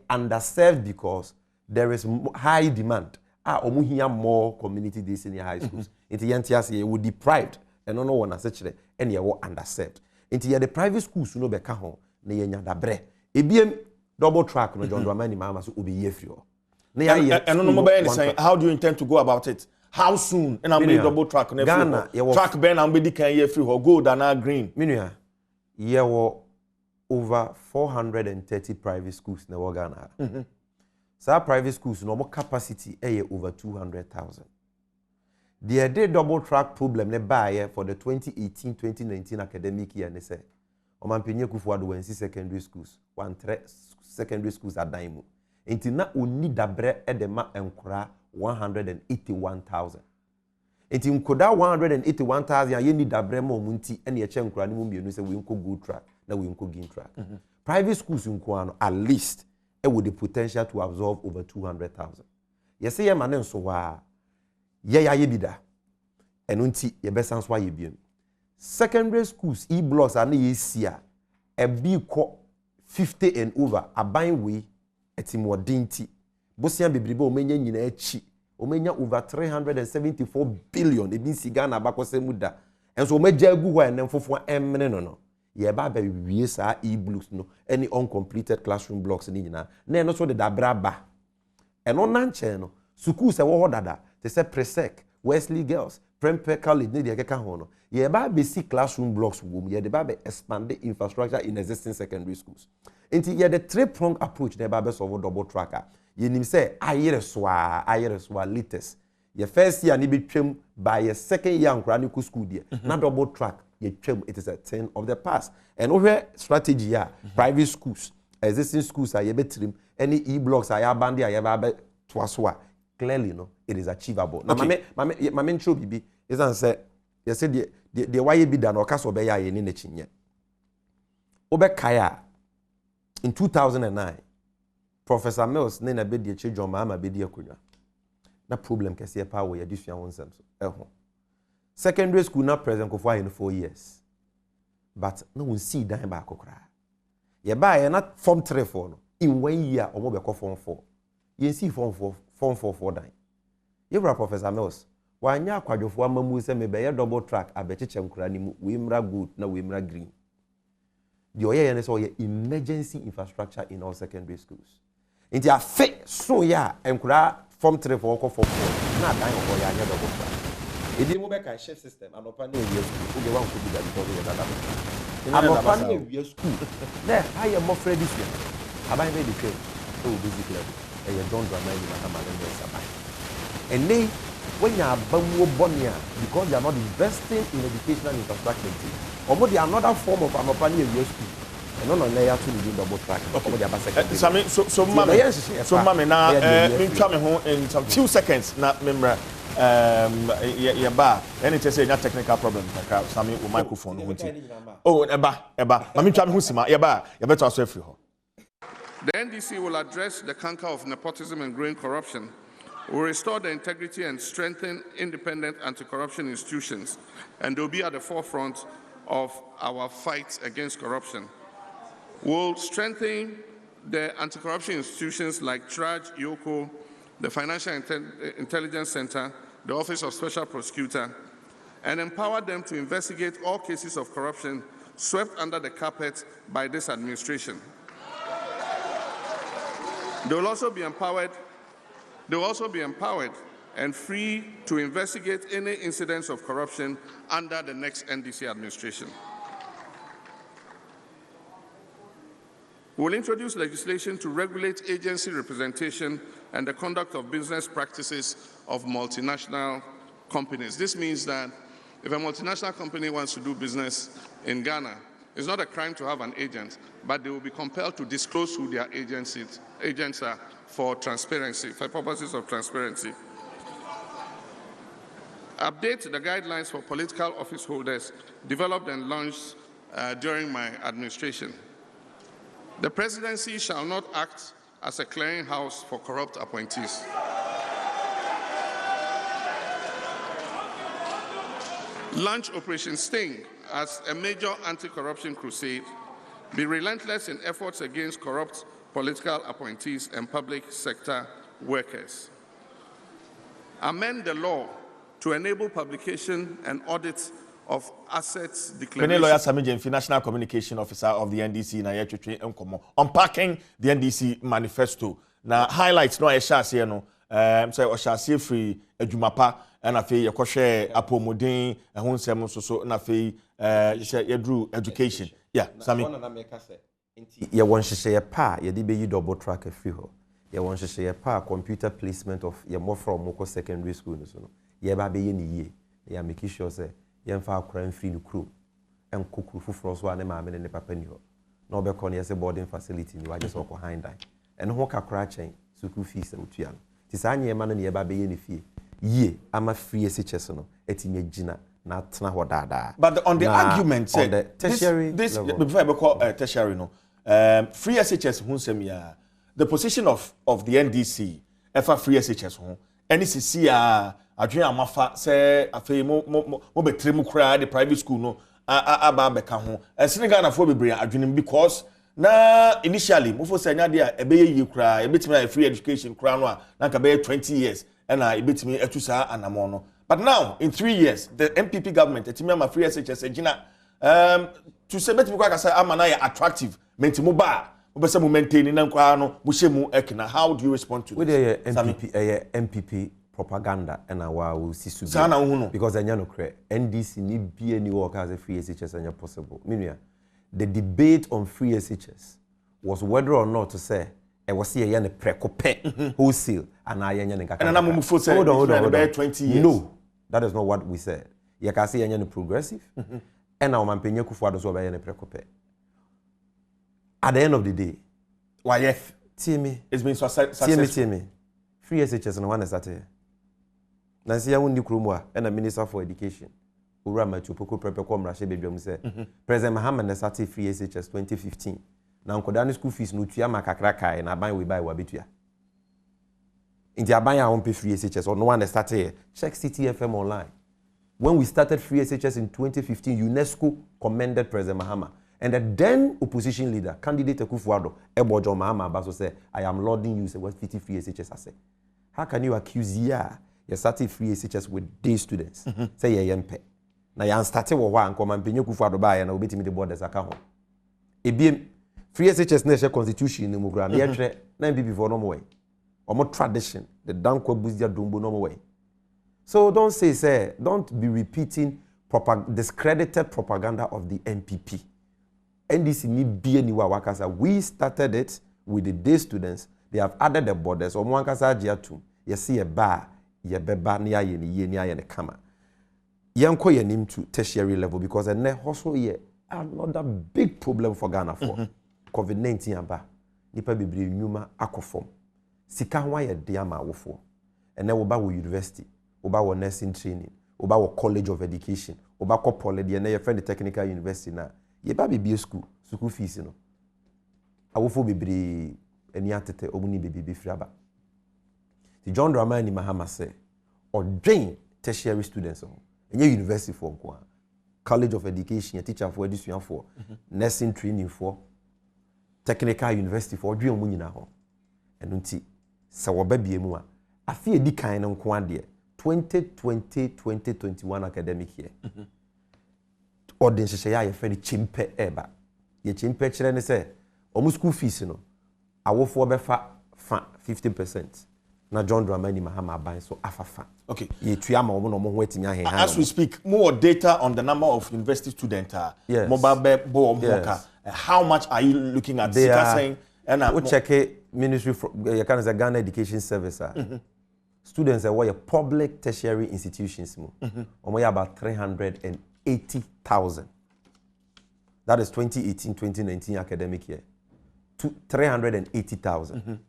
Speaker 3: underserved because there is high demand omu hia more community days in high schools it yentias ye would deprived and no one asechire and ye wo underserved into ye the private schools no be ka ho na ye nya dabre ebiem double track no John Dramani Mahama so obi ye free na ye
Speaker 1: and no be saying how do you intend to go about it how soon and I'm double track no
Speaker 3: Ghana
Speaker 1: track ben am be kan ye free ho gold and green
Speaker 3: minua ye wo over 430 private schools in Ghana. So private schools no more capacity over 200,000. The day double track problem ne buy for the 2018-2019 academic year ne say Omampenye Kufuor wensi secondary schools secondary schools are daimu. Enti na oni dabre edema enkora 181,000. Enti nkoda 181,000 ye ni dabre ma omunti ene ye che nkora ne mu mienu se we nko good track na we nko green track. Private schools nko ano at least with the potential to absorb over 200,000. Yes, ye man so wa ye ya ye bida. And unti ye besan so ye biem. Secondary schools e-blocks are na ye sia e bi ko 50 and over aban we etimodinti. Bosian bebrebe o menya nyina achi. O menya over 374 billion e bin siga na bakose muda. Enso o meja gu ho en fofo emne no. Ye ba be wie sa e-blocks no any uncompleted classroom blocks ni nyina na eno so de dabra ba eno na nche no school se wo ho dada te se presec Wesley girls Prempeh college ni de keka ho no ye ba be see classroom blocks wo ye de ba be expand the infrastructure in existing secondary schools enti ye the three-pronged approach na ba be solve double tracker ye nim say Ayeh so latest ye first year ni be twem by ye second year nkra ni ku school there na double track it is a thing of the past. And over strategy private schools, existing schools are betrim, any e-blocks are abandoned, are twaswa. Clearly, no, it is achievable. Now, my main show bibi is answer. You said the why be done or caso be ya in the chinye. Obe kaya in 2009, Professor Mills nena be the children mama be the kunya. Na problem kesi power ya different ones secondary school not present for in 4 years. But no one see dime back okra. Ye buy not form 3-4 no. In 1 year or more form 4. You see form 4 dime. You bra Professor Mills. Why nya kwadwofo amamu se me be double track abecheche nkura ni mu we mra good na we mra green. The oye ne so ye emergency infrastructure in all secondary schools. Inti a fe so ya nkura form 3-4 ko form 4 na dan o ya nya double track. If you make a shift system, I'm opening a school. You want to do that because I'm opening a school. There, I am more ready to. I'm ready to train. Oh, basically, I don't Dramani Mahama and they, when you are bonia, because you are not investing in educational infrastructure, or they are another form of I'm opening a school. And no layer to do double track. Sammy,
Speaker 1: so mommy, now, coming home in some few seconds, not remember. And it is a technical problem. Sammy with microphone. Oh, Eba. Mami chami husima. Yaba. Better also free.
Speaker 2: The NDC will address the canker of nepotism and growing corruption. Will restore the integrity and strengthen independent anti-corruption institutions, and they'll be at the forefront of our fight against corruption. We'll strengthen the anti-corruption institutions like TRAJ, YOCO, the Financial Intelligence Center, the Office of Special Prosecutor, and empower them to investigate all cases of corruption swept under the carpet by this administration. They will also be empowered and free to investigate any incidents of corruption under the next NDC administration. We will introduce legislation to regulate agency representation and the conduct of business practices of multinational companies. This means that if a multinational company wants to do business in Ghana, it's not a crime to have an agent, but they will be compelled to disclose who their agents are for transparency, for purposes of transparency. Update the guidelines for political office holders developed and launched during my administration. The presidency shall not act as a clearinghouse for corrupt appointees. Launch Operation Sting as a major anti-corruption crusade. Be relentless in efforts against corrupt political appointees and public sector workers. Amend the law to enable publication and audit of assets declaration.
Speaker 1: Lawyer Sammy Gyamfi, National Communication Officer of the NDC, Nnawotwe Yi, unpacking the NDC manifesto. Now highlights no Ayeh no. So Oshase free Ejumapa and afi yakoshe apomodin ehun nsem so na afi yedru education. Yeah, Sammy.
Speaker 3: Ye won hye pa ye de be double track free ho. Ye won hye pa computer placement of ye more from moko secondary school no so no. Ye ba be ye ni ye. Ye make sure say ye mfa akran free no kru. En kokru fufuro so ane ma me ne papa ni ho. Na obekọ na say boarding facility ni wa just oko hindan. En ho kakra chen school fees e otua no. Ti sa anye ma no ye ba be ye ni fie. Ye ama free SHS no etime gina na tena ho dada.
Speaker 1: But on the argument
Speaker 3: on the tertiary
Speaker 1: this
Speaker 3: level.
Speaker 1: Before I call tertiary no free SHS hunsem ya the position of the NDC ever free SHS ho any CC adwen amafa say afei mo betrem kura the private school no aba beka ho Senegal na fo bebre adwen because na initially mo fo say nya de ebeye yi kura ebetimi free education kura no na ka be 20 years and ebetimi etusa anamo no. But now, in 3 years, the MPP government, etimia free SHS, Gina, to say better because I am attractive, mentimo bar, obese mu maintaining no, bushemu ekina. How do you respond to this?
Speaker 3: MPP propaganda and our will see because I no cre NDC ni be any work as a free SHS and possible. Meaning, the debate on free SHS was whether or not to say I was here a precope wholesale and I hold on
Speaker 1: 20 years.
Speaker 3: No. That is not what we said. You can say you're progressive, and now man penye kufuado so be precope. At the end of the day,
Speaker 1: why if
Speaker 3: it's
Speaker 1: been successful.
Speaker 3: Free SHS no one is that here. Nancy ya wundi kromwa and the Minister for Education. Ura machupoko prepe kwa mrashe bedwam say President Mahama na start free SHS 2015. Na nkodani school fees no tua makakra kai na ban we buy wa betua. Inti abanya won't pay free SHS or no one started here. Check CTFM online. When we started free SHS in 2015, UNESCO commended President Mahama. And the then opposition leader, candidate Akufo-Addo, Ebojo Mahama Abaso said, I am lauding you, say, what's 50 free SHS? I say, how can you accuse you started free SHS with day students? Say, you yempe. Now, you started with one, come and pay Akufo-Addo by and I'll be to me the borders account. Free SHS nation constitution in the Mugra, near 9 people for no way. Or more tradition, the Dankwa Buzia Dumbo no way. So don't be repeating discredited propaganda of the NPP. NDC need be anywhere wakasa. We started it with the day students. They have added the borders. Or mwakasa jiatu. You see a bar, ye beba niya ye ni kama. Yanko ye nim to tertiary level because ne also ye another big problem for Ghana for COVID-19 aba. Nipa bibiri nyuma akofom. Sika hwa ye de ama wofo. Ene wo ba wo university, wo ba wo nursing training, wo ba wo college of education, wo ba ko poly de na ye friend technical university na ye ba be school fees no. Awofo bibiri eni atete omuni bibiri fraba. Ti John Dramani Mahama say odwen tertiary students on enye university for nko college of education, teacher for education for nursing training for technical university for odwen mu nyina ho. Eno nti se wo ba bie mu a afi edi kan no nko ade 2020-2021 academic year. Audience share your friend chimpe eba. Ye chimpe children say, almost school fees, I for befa 50%. Na John Dramani Mahama buying so afafa.
Speaker 1: Okay.
Speaker 3: As
Speaker 1: we speak, more data on the number of university students.
Speaker 3: Yes.
Speaker 1: Yes. How much are you looking at?
Speaker 3: They are
Speaker 1: saying,
Speaker 3: we check it Ministry for Ghana Education Service. Students are what public tertiary institutions. About 380,000. That is 2018-2019 academic year. 380,000.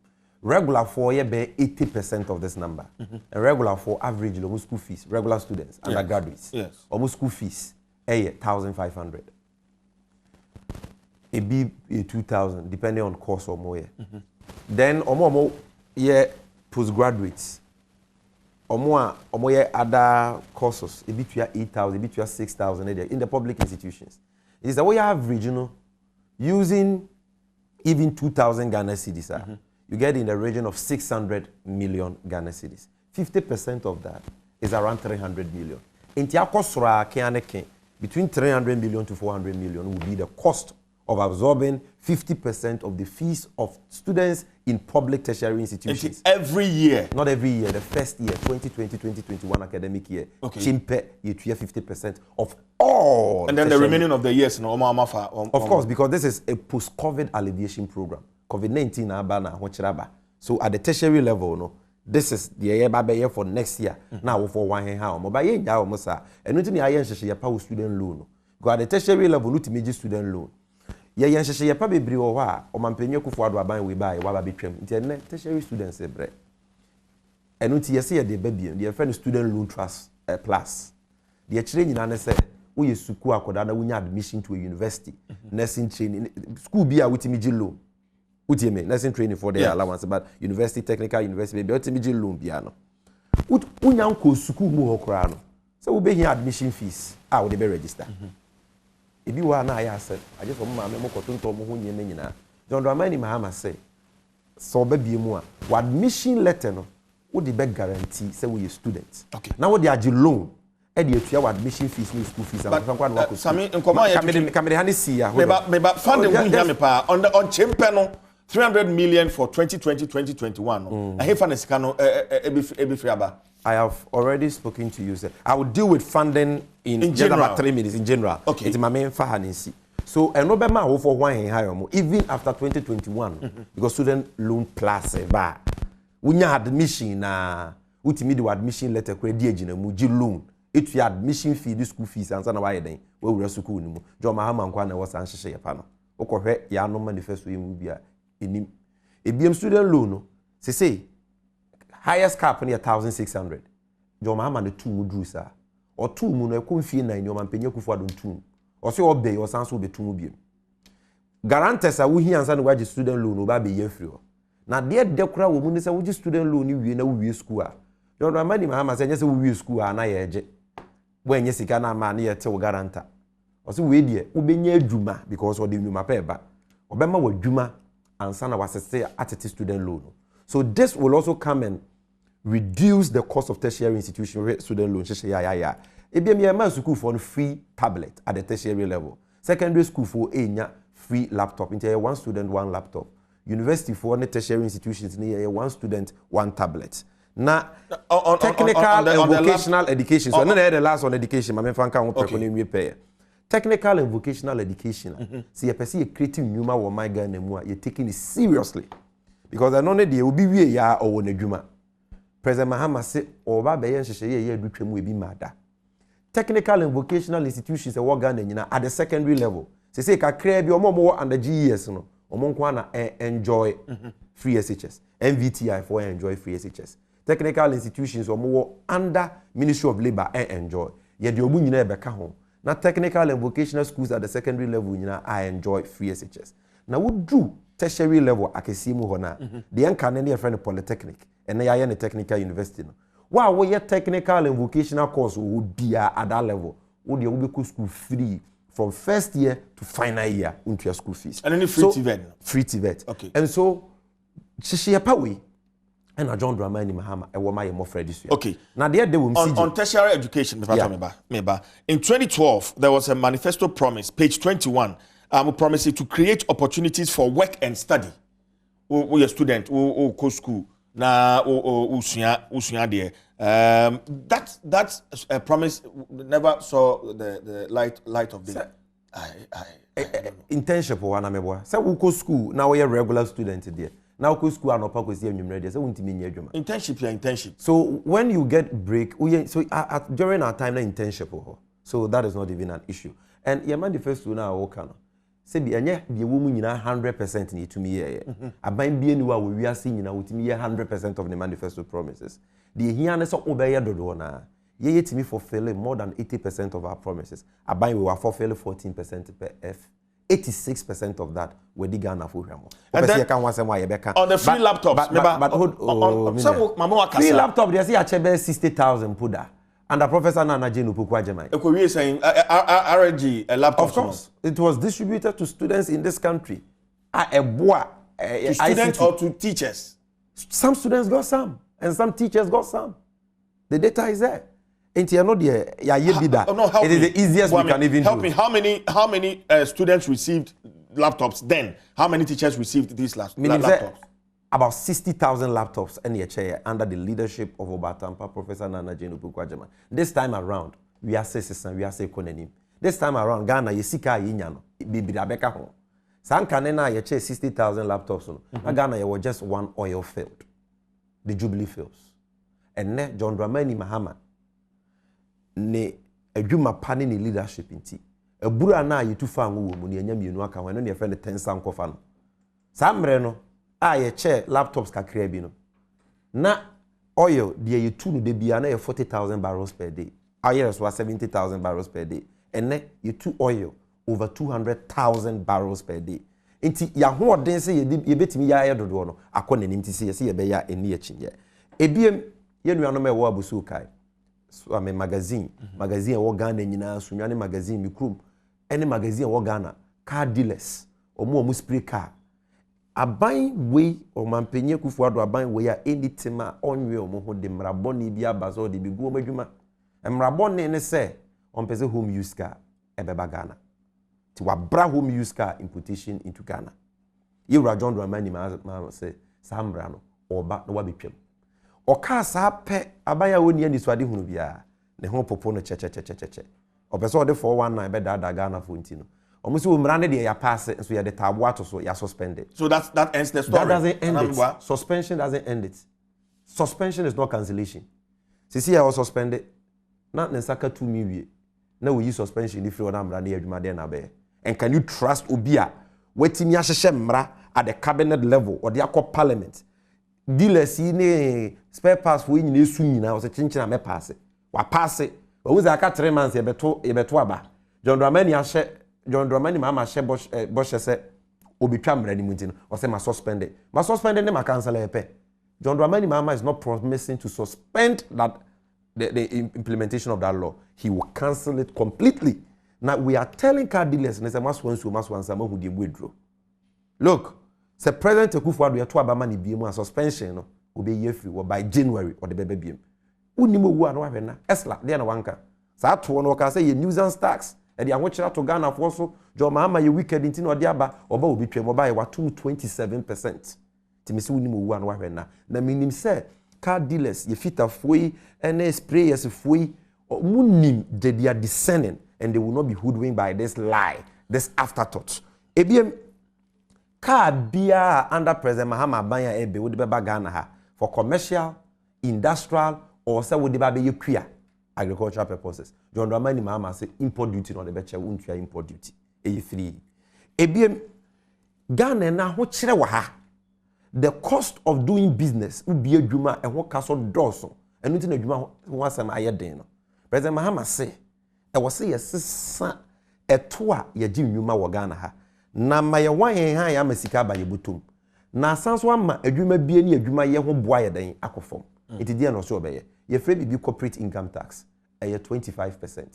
Speaker 3: Regular for year be 80% of this number. And regular for average almost school fees. Regular students, undergraduates.
Speaker 1: Yes.
Speaker 3: Almost school fees. 1,500. It be 2,000 depending on course or more. Then omo postgraduates. Omo other courses. It be 8,000, it be 6,000 in the public institutions. It's the way you average, using even 2,000 Ghana cedis. You get in the region of 600 million Ghana cedis. 50% of that is around 300 million. Between 300 million to 400 million will be the cost of absorbing 50% of the fees of students in public tertiary institutions.
Speaker 1: Every year?
Speaker 3: Not every year. The first year, 2020-2021 academic year, Chimpe, you hear 50% of all.
Speaker 1: And then the remaining of the years,
Speaker 3: of course, because this is a post-COVID alleviation program. COVID-19 so at the tertiary level, this is the year for next year. Now for 1 year, but and nothing student loan. Go at the tertiary level, not major student loan. Yeah, baby or mampenyo kufuadwa ban we buy wa betwem. Internet tertiary students ebre. And not yes the baby, the friend student loan trust plus. The training na say we suku akoda na wunya admission to a university. Nursing training school be a witimi loan. Utime nursing training for their allowance, but university technical university be ultimate loan biano. Unya ko suku mu hokra no. So we be here admission fees. We dey be register. If you are na I said, I just want my memo kotonto mo ho nyene nyina. John Dramani Mahama say, so be mu a admission letter no, wo dey be guarantee say we student.
Speaker 1: Okay.
Speaker 3: Now what dey agi loan, e dey atua admission fees ni school fees.
Speaker 1: But Sammy, nkoma ya
Speaker 3: kamede hani see ya.
Speaker 1: Me funding hu nya me pa on Chimpe no 300 million for 2020-2021. I have sika no ebi free aba.
Speaker 3: I have already spoken to you, sir. I will deal with funding in general. About 3 minutes in general.
Speaker 1: Okay.
Speaker 3: It's my main fahanisi. So, and no be ma for 1 year even after 2021, because student loan plus ba. Unya admission na utimi do admission letter credit na mu loan. It your admission fee, the school fees and na why then. We will school ni mu. Jo mahama nkwa na was anhye pa no. Okohwe ya no manifesto yemu bia enim. Ebiem student loan no. Say highest cap near 1,600. Jo mahama the 2 mudru sa. Or 2 mu no ekonfie 9 yo mampenye kufu adon 2. Or say obey or sanso be 2 mu biem. Guarantors are we here and we student loan no ba be ye free. Na de dekura wo mu ne say we student loan ni wie na we school a. Jo Dramani Mahama say say we school a na ye je. When ye sika na ma na ye te wo guarantor. Or say we de wo benya adwuma because o de nwuma pa eba. Obema wa adwuma ansa na wasese atete student loan. So this will also come and reduce the cost of tertiary institution student loan. EBM school for free tablet at the tertiary level. Secondary school for free laptop. Into 1 student 1 laptop. University for tertiary institutions near 1 student 1 tablet. Now technical and vocational education. So the last on education. Technical and vocational education. See you perceive creating numa or my guy you're taking it seriously. Because I know that they will be ya or Nejuma. President Mahama say, "Oba beyen sheshe ye dutwemu ebi mada." Technical and vocational institutions e work at the secondary level. Say ka kra bi omo under GES no. Omo nko na enjoy free SHS. MVTI for enjoy free SHS. Technical institutions omo under Ministry of Labor enjoy. Ye de omu nyina e beka ho. Na technical and vocational schools at the secondary level nyina I enjoy free SHS. Na wo do tertiary level akesimu ho na de enka ne friend polytechnic and na ya technical university no wa wo ye technical and vocational course wo dia at that level wo de wo be school free from first year to final year into your school fees
Speaker 1: and any free TVET
Speaker 3: free TVET.
Speaker 1: Okay.
Speaker 3: And so shishia pa we and John Dramani Mahama e wo ma ye mo Fredis.
Speaker 1: Okay.
Speaker 3: Now there they will
Speaker 1: on tertiary education, in 2012 there was a manifesto promise, page 21. Promising to create opportunities for work and study. We a student, who go school. Na usunya there. That promise never saw the light of day.
Speaker 3: Internship one amebo. Say we go school now we a regular student there. Now go school and opa go see enyumre there. Say untimi nye adwuma.
Speaker 1: Internship.
Speaker 3: So when you get break, during our time na internship. So that is not even an issue. And your manifesto now okano. Say bi enye bi ewo mu nyina 100% ni to me here. Aban bi eni wa we wiase nyina wotimi 100% of the manifesto promises. The here na so obeye dodo na. Ye timi fulfill more than 80% of our promises. Aban we were fulfill 14% per F. 86% of that we di Ghana for hwemo. Opese kan wasem wa ye beka.
Speaker 1: On the free laptops,
Speaker 3: but free laptop they say achebe 60,000 puda. And the professor Nana Jenu Pukwajamai.
Speaker 1: We are saying RG a laptop.
Speaker 3: Of course, it was distributed to students in this country. To
Speaker 1: students or to teachers?
Speaker 3: Some students got some, and some teachers got some. The data is there. It is the easiest we can even do.
Speaker 1: Help me. How many students received laptops then? How many teachers received these laptops?
Speaker 3: About 60,000 laptops in the chair under the leadership of Obatampa, Professor Nana Jenu Pukwajama. This time around, we are saying we are saying konenim. This time around, Ghana yesika yinyano bibi abeka ho. Sankanena ye chair 60,000 laptops no. Ghana ye was just one oil field, the Jubilee fields. And ne John Dramani Mahama ne adwuma pani ni leadership inti. Ebura na ye tufa nwo mu ne anya mienu aka ho no ne friend 10 sankofa no. Samre no Ayeh chair laptops kakra bi no. Na oil the you two no de bia na 40,000 barrels per day. Ayeh was 70,000 barrels per day. And then you two oil over 200,000 barrels per day. Inti ya ho den se ye betimi ya aye dodo no akọ nanim ti se ye be ya eni achinye. Ebiem ye nuanom e wo abusu kai. So am magazine e wo Ghana nyina sunwane magazine mi krum. Any magazine e wo Ghana car dealers. Omo spray car. Aban we o mampenye kufuado aban we ya anything a onwe omo ho de mraboni bi abazo de bi guo madwuma mraboni ne se on pese home use car ebeba Ghana ti wa bra home use car importation into Ghana yewra John Dramani ma say samra no oba no wa betwam o ka sa pe aban ya woni ani suade hunu bia ne ho popo no che o pese o de 419 be da Ghana for ntino almost we mrande de ya pass so ya de tabo ato so ya suspended.
Speaker 1: So that ends the story.
Speaker 3: That doesn't end it. Suspension doesn't end it. Suspension is not cancellation. See I was suspended. Not nesaka 2 million. Now we use suspension if you na mrande adwuma de na be. And can you trust obia wetimi ahyehye mra at the cabinet level or the akọ parliament? Dealers ne spare parts we nyina esu nyina o se chinchina me pass. Wa pass. O wuza aka 3 months e beto aba. John Dramani mama she bosh say obitwa mra ni muntino o say ma suspended ne ma cancel epe. John Dramani mama is not promising to suspend that the implementation of that law. He will cancel it completely. Now we are telling car dealers ne say mas wansa hu de withdraw. Look, say President Akufo-Addo ya to abama ni biemu a suspension no obe ye free by January or the bebe biem. Unimo wu anu ahwe na esla de na wanka. Sa to no ka say ye nuisance tax e de anwochira to Ghana for so jo mahama ye wicked nti no de aba oba obi twem oba ye wa 27%. Timisi unimo wu anu ahwe na minim say car dealers ye fita foi ene sprayers foi munim they are discerning and they will not be hoodwinked by this lie, this afterthought. Ebiem car bia under President Mahama Banya ebe wo de beba Ghana ha for commercial, industrial or say wo de ba be yekua agricultural purposes. John Dramani Mahama say import duty no de be che wontua import duty. E free. Ebiem Ghana na ho kire wa ha. The cost of doing business ubi adwuma e ho kaso doso. Enu ti na adwuma ho asem aye den no. President Mahama say e wo say yesesa eto a ye gi nnwuma wo Ghana ha. Na ma ye wan han ya masika ba ye botom. Na asanso ama adwuma bie ni adwuma ye ho boa ye den akofom. Enti dia no so obeye. Ye free bi corporate income tax e 25%.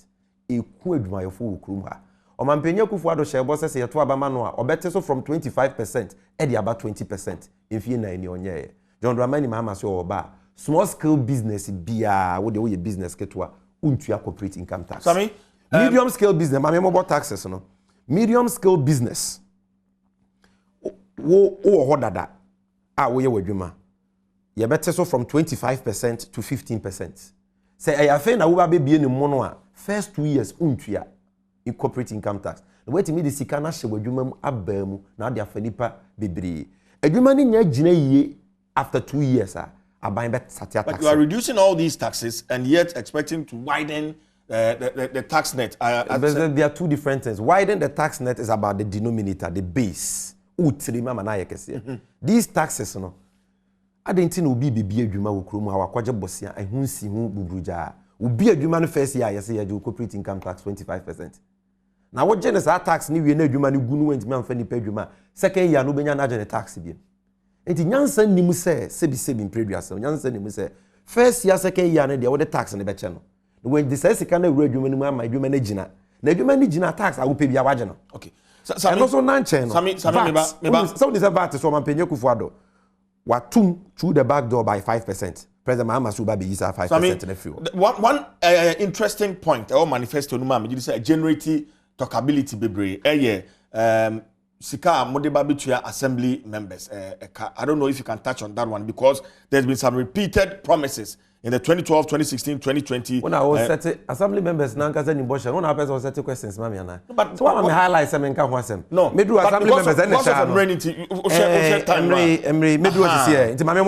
Speaker 3: E ku adwuma ye fo wo krum ha. Omampenye Akufo-Addo shebo se ye to abama no a obete so from 25% e di aba 20%. Enfie na ni onye ye. John Dramani Mahama so oba small scale business bia wo de business ketwa untua corporate income tax.
Speaker 1: Sammy,
Speaker 3: medium scale business ma me taxes no. Medium scale business wo ho dada wo ye wadwuma. Ye better so from 25% to 15%. Say I afa na wo ba be ne mo no a first 2 years untua in corporate income tax. Wait me the sika na hye wadwuma mu abamu na de afa nipa bebre. Adwuma ni nya gina yie after 2 years aban bet satia tax.
Speaker 1: But you are reducing all these taxes and yet expecting to widen the tax net.
Speaker 3: There are two different things. Widen the tax net is about the denominator, the base. These taxes, no. I didn't know be adwuma wo krom ha wakwaje bosia ehunsi hu bubruja. Ubi adwuma no first year yes you corporate income tax 25%. Now what genes tax ni we na adwuma ni gu no went me amfa ni pa adwuma. Second year no benya na gene tax bi. Enti nyansa nimu se sebi impreduasa. Nyansa nimu se first year second year na de wo the tax ne be che no. When the says can we adwuma ni mu ama adwuma na gina. Na adwuma ni gina tax a wo pe bia waje no.
Speaker 1: Okay.
Speaker 3: And also nanche no.
Speaker 1: Sammy meba.
Speaker 3: So this VAT so man penye kufuado. Watum through the back door by 5%. President Mahama Suba be 5% in the fuel.
Speaker 1: One interesting point or manifesto no ma say generate talkability bebre sika modeba between assembly members. I don't know if you can touch on that one because there's been some repeated promises in the 2012, 2016, 2020.
Speaker 3: When I was set assembly members now because in Bosha, one person was set questions, mami and I. But so what highlight some in Kawasem.
Speaker 1: No,
Speaker 3: me do assembly members and the
Speaker 1: Emre,
Speaker 3: me do what is here. Into Mami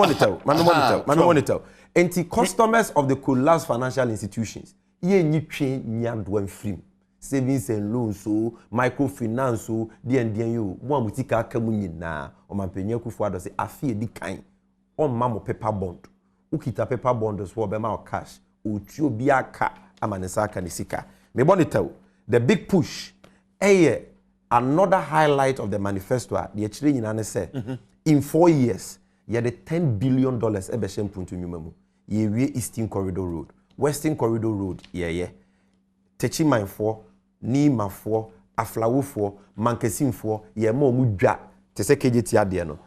Speaker 3: monitor. Enti customers of the collapsed financial institutions. Ye ni train nyandwen free. Savings and loans so microfinance so DNDN you mo amutika akamu nyina o mampenye kufuado say afie di kan on mamo paper bond ukita paper bond so be ma cash otuo bi aka amanesa aka ni sika me bonita the big push another highlight of the manifesto the actually nyina ne say in 4 years ye the $10 billion e be shempuntu nyuma mu ye wie Eastern Corridor Road Western Corridor Road ye techi manfo ni mafo aflawofo mankesimfo ye ma omu dwa te se kejeti ade no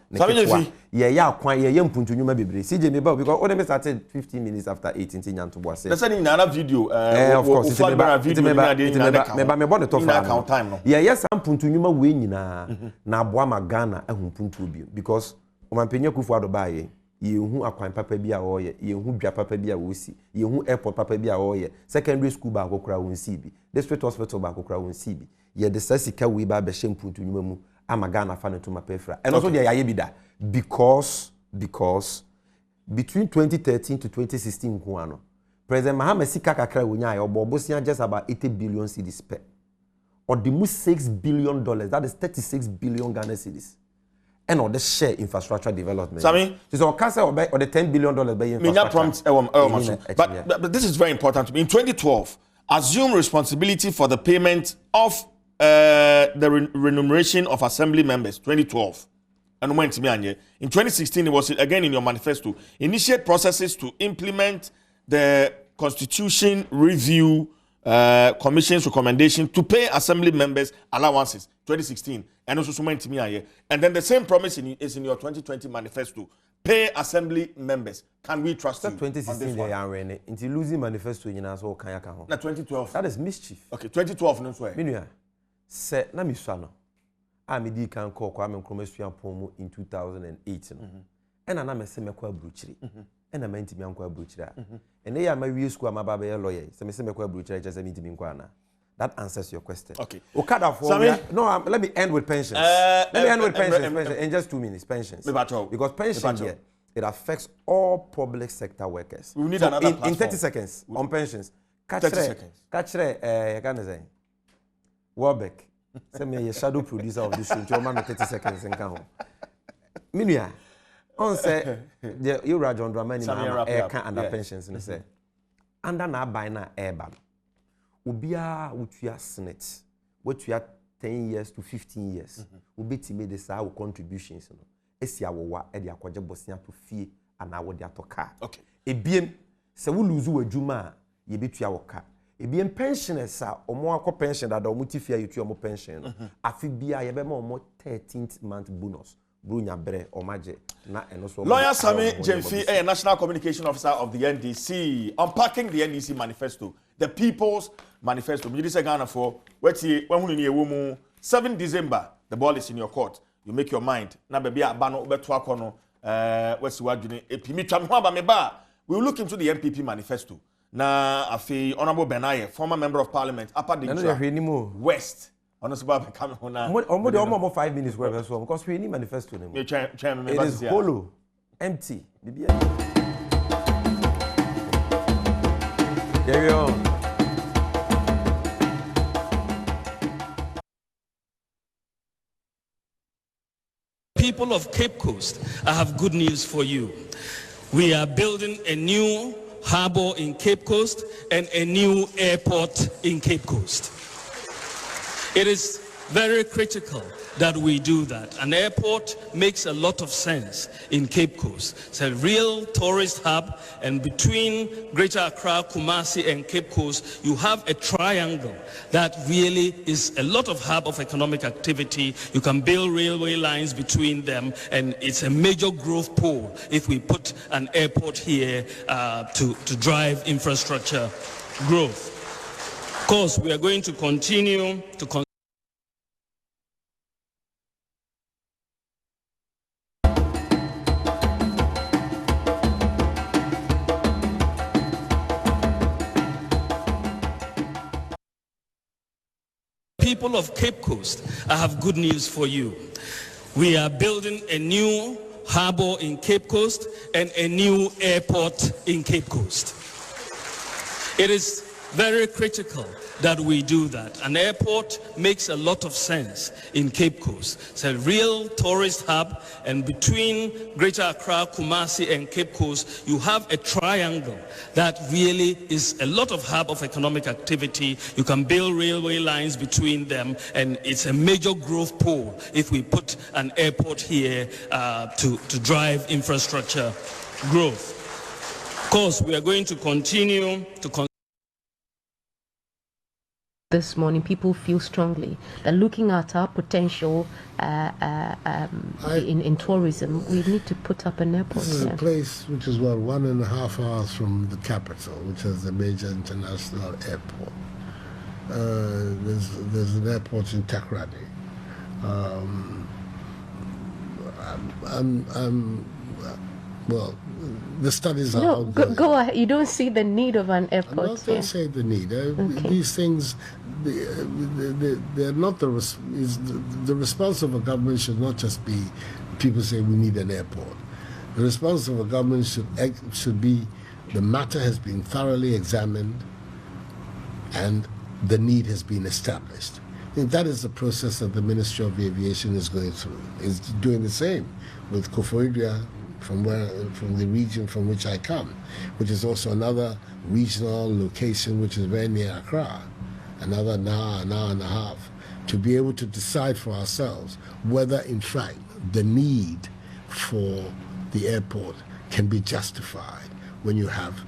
Speaker 3: ye ya kwan ye mpuntu nyuma bebre CJ me ba because when me started 15 minutes after 18 nyanto boase
Speaker 1: that's any na video
Speaker 3: of course
Speaker 1: me
Speaker 3: born to for
Speaker 1: time no
Speaker 3: ye yes mpuntu nyuma we nyina na aboa magana ahumpuntu obi because o mampenya kufu adoba ye yehu akwan papa bi a oye yehu dwa papa bi a wosi yehu airport papa bi a oye secondary school ba akokura wonsi bi district hospital ba akokura wonsi bi ye de sasika we ba be shempuntu nyuma mu amagana fa neto mapefra and also there yaye bi da because between 2013 to 2016 ko ano President Mahama sika kakra wonya ya obobosia just about 80 billion cedis per or the $6 billion that is 36 billion Ghana cedis and or the share infrastructure development.
Speaker 1: Sammy,
Speaker 3: so or the $10 billion by
Speaker 1: infrastructure. But this is very important to me. In 2012, assume responsibility for the payment of the remuneration of assembly members. 2012, and went to me in 2016. It was again in your manifesto. Initiate processes to implement the Constitution Review Commission's recommendation to pay assembly members allowances. 2016. And also went to me here. And then the same promise is in your 2020 manifesto. Pay assembly members. Can we trust you?
Speaker 3: 2016 they are running. Until losing manifesto in our so kanya kan.
Speaker 1: Na 2012.
Speaker 3: That is mischief.
Speaker 1: Okay, 2012 no so.
Speaker 3: Minua. Se na mi swa no. A me di kan call kwa me nkromesua pomu in 2008 no. And na me se me kwa abruchiri. And na me ntimi ankwa abruchiri a. And ya ma wie school ma baba ye lawyer. Se me kwa abruchiri je se me ntimi nkwa na. That answers your question.
Speaker 1: Okay.
Speaker 3: Okada for let me end with pensions. Let me end with pensions. In just 2 minutes, pensions. Because pension here, it affects all public sector workers.
Speaker 1: We need another platform.
Speaker 3: In 30 seconds on pensions.
Speaker 1: 30 seconds.
Speaker 3: Catch I can say. Warbeck. Say me a shadow producer of this show. You man 30 seconds and come home. Minia. On say you John Dramani na under pensions and say under na buy na airban. Ubia utua senate wetua 10 years to 15 years ubetime de saa contributions no esi awowa e de akwaje bosia to fie ana wo de atoka
Speaker 1: okay
Speaker 3: ebiem se wo lose wadwuma ye betua woka ebiem pensioners a omo akọ pension da omo tifia yetua omo pension no afi bia ye be ma omo 13th month bonus Brunya Bre or Maje.
Speaker 1: Lawyer Sammy Gyamfi, a National Communication Officer of the NDC, unpacking the NDC manifesto, the People's Manifesto. We did Ghana for 7 December. The ball is in your court. You make your mind. Na baby abano betwakono. What's what you we will look into the MPP manifesto. Na afi Honorable Ayeh, former member of Parliament, Upper Dintra West. Honorable become
Speaker 3: almost 5 minutes whatever because we need manifesto. It is hollow, empty. There we go.
Speaker 4: People of Cape Coast, I have good news for you. We are building a new harbor in Cape Coast and a new airport in Cape Coast. It is very critical that we do that. An airport makes a lot of sense in Cape Coast. It's a real tourist hub, and between Greater Accra, Kumasi, and Cape Coast, you have a triangle that really is a lot of hub of economic activity. You can build railway lines between them, and it's a major growth pole if we put an airport here to drive infrastructure growth. Of course, we are going to continue to People of Cape Coast, I have good news for you. We are building a new harbor in Cape Coast and a new airport in Cape Coast. It is very critical that we do that. An airport makes a lot of sense in Cape Coast. It's a real tourist hub, and between Greater Accra, Kumasi, and Cape Coast, you have a triangle that really is a lot of hub of economic activity. You can build railway lines between them, and it's a major growth pole if we put an airport here to drive infrastructure growth. Of course, we are going to continue to
Speaker 5: This morning, people feel strongly that looking at our potential in tourism, we need to put up an airport.
Speaker 6: This is a place which is, 1.5 hours from the capital, which is the major international airport. There's an airport in Takoradi. Well, the studies are ongoing.
Speaker 5: Go ahead. You don't see the need of an airport.
Speaker 6: I'm not going to say the need. Okay. These things, they're not the response of a government should not just be people say we need an airport. The response of a government should be the matter has been thoroughly examined and the need has been established. I think that is the process that the Ministry of Aviation is going through. It's doing the same with Koforidua, from the region from which I come, which is also another regional location which is very near Accra, another an hour and a half, to be able to decide for ourselves whether in fact the need for the airport can be justified. When you have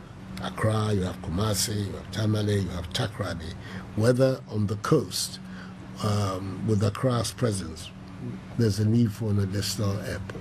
Speaker 6: Accra, you have Kumasi, you have Tamale, you have Takoradi, whether on the coast, with Accra's presence, there's a need for an additional airport.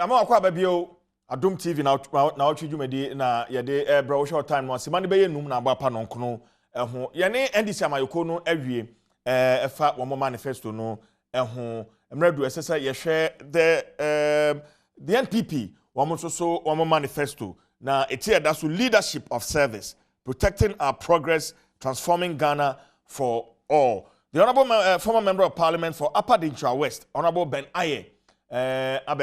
Speaker 1: I'm going to go Adom TV now Nnawotwe Yi na yede bro short time no asema ne be yenum na agba pa no nkono eho ye ne NDC amayoko no awie efa wo manifesto no eho emredu esesa ye hwe the NPP wo so wo manifesto na etie da so leadership of service, protecting our progress, transforming Ghana for all. The honorable former member of Parliament for Upper Dintra West, Honorable Ayeh,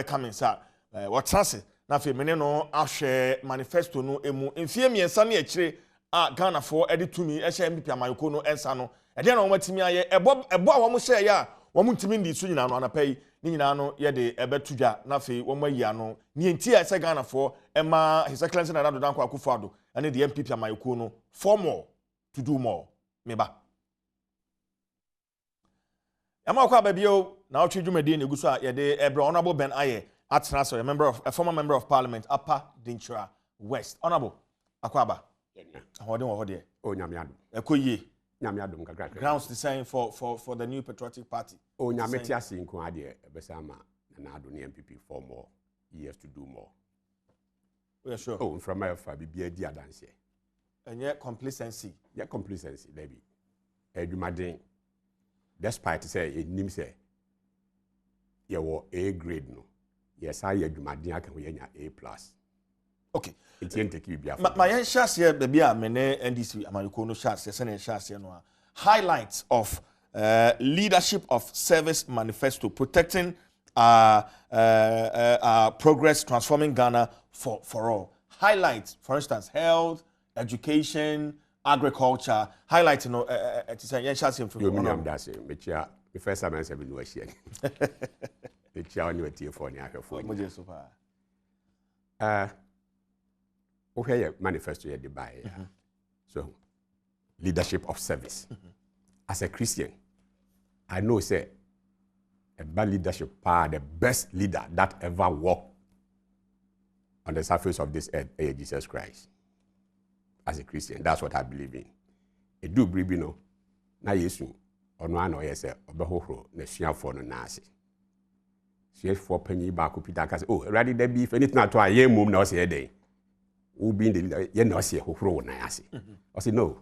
Speaker 1: coming, sir. What's that? Na fe mene no ahwe manifesto no emu enfie miensa na ekire a Ghana for edi tumi ehye MPP amayoko no ensa no ede na womatimi aye ebo a wo mo hye ya wo mutimi ndi so nyina no anapai ni nyina no ye de ebetudwa na fe wo mayi ano ni enti a se Ghana for ema His Excellency na Nana Dankwa Akufo-Addo and the MPP amayoko no for more to do more meba ama kwa babio Nnawotwe Yi ne guso a yede Honorable Ben Ayeh atena a former member of parliament Upper Dinchra West. Honorable Akwaba. Ahoden wo hode.
Speaker 7: Oh nyame adom.
Speaker 1: Ekoyie.
Speaker 7: Nyame adom kakra.
Speaker 1: Grounds design for the new patriotic party.
Speaker 7: Oh nyame ti ase nko ade ebesa ma na ado ne MPP for more years to do more.
Speaker 1: Oh yeah, sure.
Speaker 7: Oh from my fa bibia di adanse.
Speaker 1: Enye complacency.
Speaker 7: Yeah, complacency baby. Edumaden despite say enim say ye wo A grade no. Yes, I edumaden aka ho yenya A+.
Speaker 1: Okay.
Speaker 7: My
Speaker 1: shots here, baby, NDC, Amayuko, no shots, shots here, no highlights of leadership of service manifesto, protecting progress, transforming Ghana for all. Highlights, for instance, health, education, agriculture. Highlights, you know, to say, shots here from
Speaker 7: the first time I said, we the chair on your tier for okay, manifesto here buy. So leadership of service. As a Christian, I know say a bad leadership are the best leader that ever walked on the surface of this earth, Jesus Christ. As a Christian, that's what I believe in. A do believe no na Yesu ono ano yese obehohoro na suafo no na ase. Suafo panyi ba ko Peter ka say, oh, ready there be if anything at all ye mum na o say dey. Who being the leader, you know, see who na yase. I say no.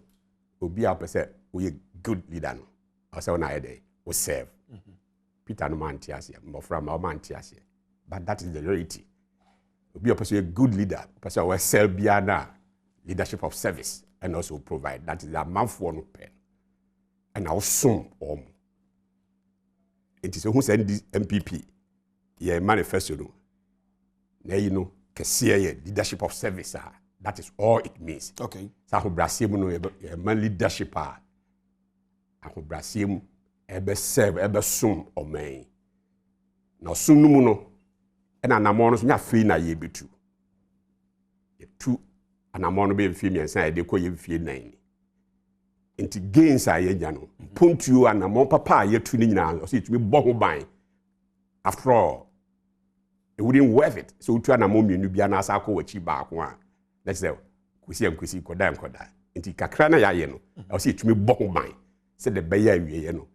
Speaker 7: Obi a person we a good leader no. I say na day we serve. Peter no man tiase, mo from our man tiase. But that is the reality. Obi a person a good leader, person we serve biana leadership of service and also provide. That is a man for no pen. And now soon it is who send this MPP. Yeah, manifesto no. Now you know. Leadership of service, that is all it means.
Speaker 1: Okay.
Speaker 7: So who Brazil no man leadership who Brazil ebe serve ebe sum o man. Na sum no mu no e na namon no nya free na ye betu. Ye tu anamon no be mfie miensa e de ko ye mfie nan. Enti gains a ye nya no. Pontuo anamon papa ye tu ni nyina o se tumi bo ho ban. After all, it wouldn't worth it. So to na mom you bia na asa ko wachi ba ko a. Let's say kwesi koda nkoda. Nti kakra na ya ye no. I say tumi bo ho ban. Say the be ya wie ye no.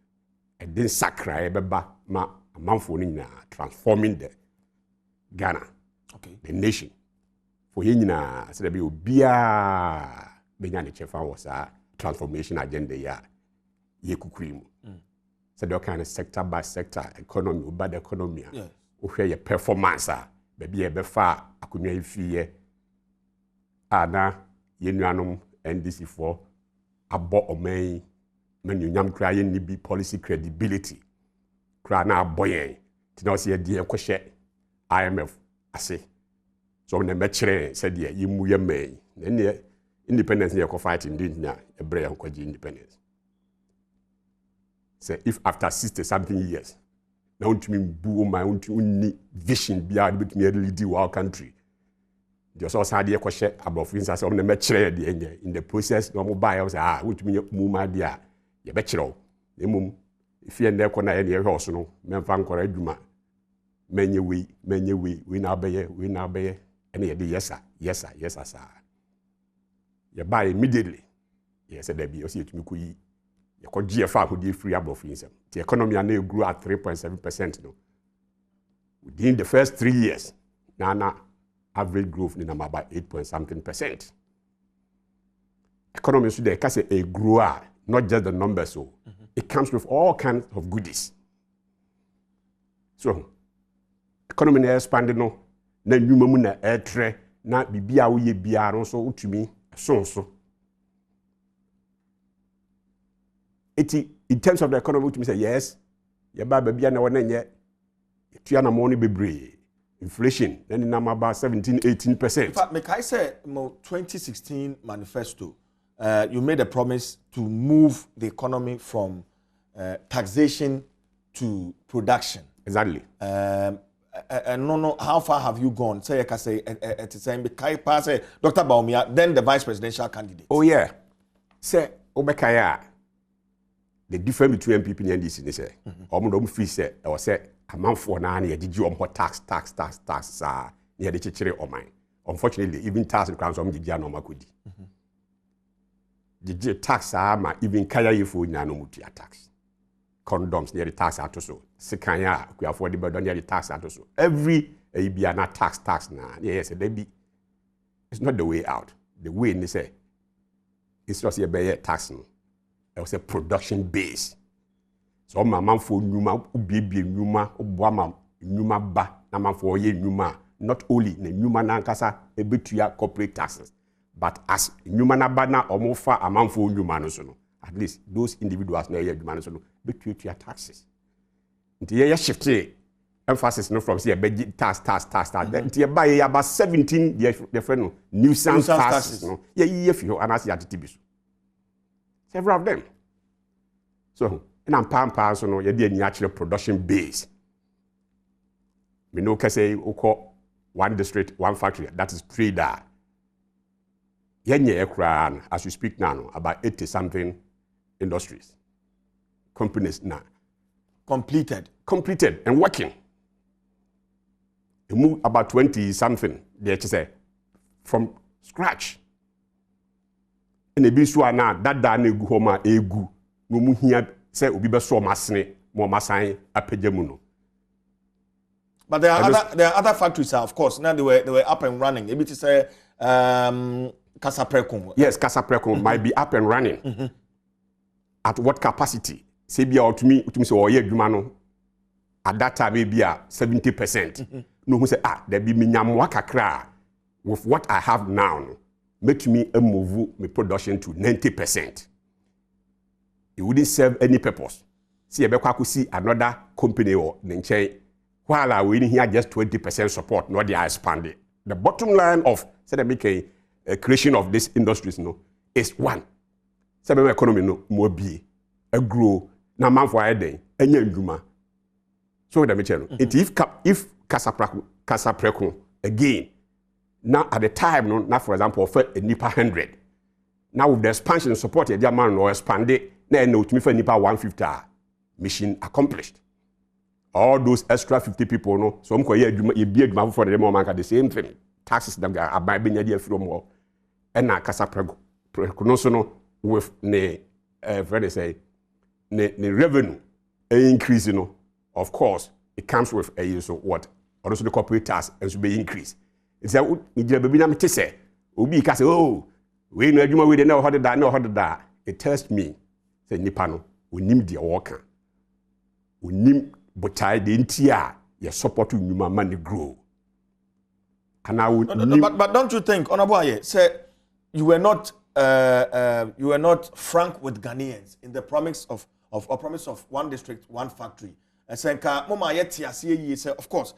Speaker 7: E din sakra e beba ma amanfo ni nyina transforming the Ghana.
Speaker 1: Okay.
Speaker 7: The nation. For ye nyina say the be obia benya ne chefa was a transformation agenda ya ye kukurimu. So the kind of sector by sector economy, bad economy.
Speaker 1: Yeah.
Speaker 7: Uhwe ye performance baby ye befa akunwa ifie ana ye nuanom NDC for abo oman manyunyam kra ye ni bi policy credibility kra na aboyen ti na se ye die kwhye IMF ase so na mekire se die ye mu ye man na independence ye ko fighting din nya ebre ye kwaji independence. Say if after 60 something years na untumi mbu my unni vision bia de betumi lead our country. The so sad ye kwhye abofin sa se o na mekire de enye in the process no mo buy say untumi mu ma dia ye be kire o emum ifie nde ko na ye hwe oso no memfa nkora adwuma menye we na beye ene ye de yes sir ye buy immediately ye say that be o se etumi ko yi ye ko GFA ko dey free abofin sem. The economy and grew at 3.7% no. Within the first 3 years, Nana average growth in about 8.something%. Economy should they say a grower, not just the numbers. So it comes with all kinds of goodies. So economy na expanding no, na nyumamu na etre na bibia wo ye bia no so utumi so. In terms of the economy, we say yes, your baby and one year, Tiana money be inflation, then in about 17-18%.
Speaker 1: In fact, I say, 2016 manifesto, you made a promise to move the economy from taxation to production.
Speaker 7: Exactly.
Speaker 1: No, how far have you gone? Say, I can say, at the same time, Dr. Baumia, then the vice presidential candidate.
Speaker 7: Oh, yeah. Say, Obekaya. the difference between MPP and NDC is say, don't feel say, or say, a month for now, you did you tax, near the chichiri or mine. Unfortunately, even tax and crowns on the Giano Makudi. The tax are even kaya ifu nanomutia tax. Condoms near the tax out so. Sekanya, we afford the burden near the tax out so. Every ABA tax now. Yes, they be. It's not the way out. The way they say, it's not a taxing. It was a production base. So my man for Numa, Ubibi Numa, Obama, Numa Ba, Naman for Ye Numa. Not only the Numa Nankasa, a bit to corporate taxes, but as Numa Nabana or more far amount for Numa. At least those individuals know your demand so but to your taxes. The year shift emphasis no from say tax. Then you buy about 17 different nuisance taxes. No, yeah, if you and I see at the several of them. So, and I'm pam so no, you did natural production base. We know can say one district, one factory. That is trader. Yenye ekran as we speak now about 80 something industries, companies now completed and working. You move about 20 something. They say from scratch. And the biswa na that ne gu homa egu no mu hia say obi be so masene mo masan apajamu.
Speaker 1: But there are other factories, of course. Now they were up and running. Maybe to say Casaprecum.
Speaker 7: Yes, Casaprecum might be up and running. At what capacity? Say be out to me say oh yeah dumano. At that time maybe 70%. No who say there be minyamwa kakra with what I have now. Make me move my production to 90%. It wouldn't serve any purpose. See, I could see another company or Nenche, while I win here just 20% support, not they are expanding. The bottom line of say a creation of these industries is one. Say the economy more be a grow na man for a day enya nduma. So the me if Casaprecum again. Now, at the time, now for example, for a NIPA 100. Now, with the expansion support, a German or expanded, now to me for NIPA 150 mission accomplished. All those extra 50 people, so I'm going to be a for the moment at the same thing. Taxes that are by being a from more. And now, Casaprecum with the revenue increase, of course, it comes with a so what? Also, the corporate tax has to be increased. It's a baby na me say obi ka say oh we no adwuma we dey na ho da it tells me say nipa no onim de work onim botai de ntia ye support nyuma man grow and I would
Speaker 1: but don't you think honorable Ayeh say you were not frank with Ghanaians in the promise of one district one factory and say ka mama yet say of course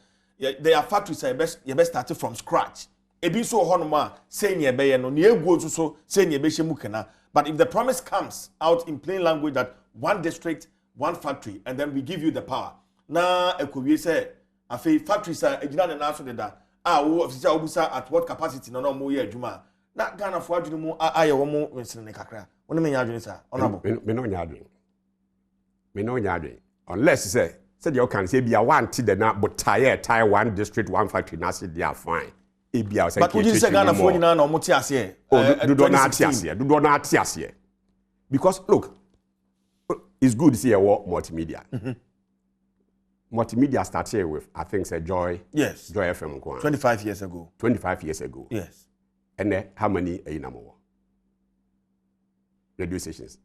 Speaker 1: there are factories that you best started from scratch. Ebi so honoma say nye be no ne egu so say nye be shemu kana. But if the promise comes out in plain language that one district, one factory, and then we give you the power. Na ekowie say afi factories are ejina na so da wo officer obusa at what capacity no mo ye adwuma. Na Ghana fo adwene mu Ayeh wo mo wensene ne kakra. Woni me nya adwene sa. Honorable.
Speaker 7: Me no nya adwene. Unless say you can say be a one to the na but tie one district one factory na say they are fine.
Speaker 1: But would you say Ghana for na no muti ase?
Speaker 7: Do not ase. Because look, it's good to see a multimedia. Multimedia started with I think say Joy FM
Speaker 1: 25 years ago.
Speaker 7: 25 years ago.
Speaker 1: Yes.
Speaker 7: And then how many number? Radio stations.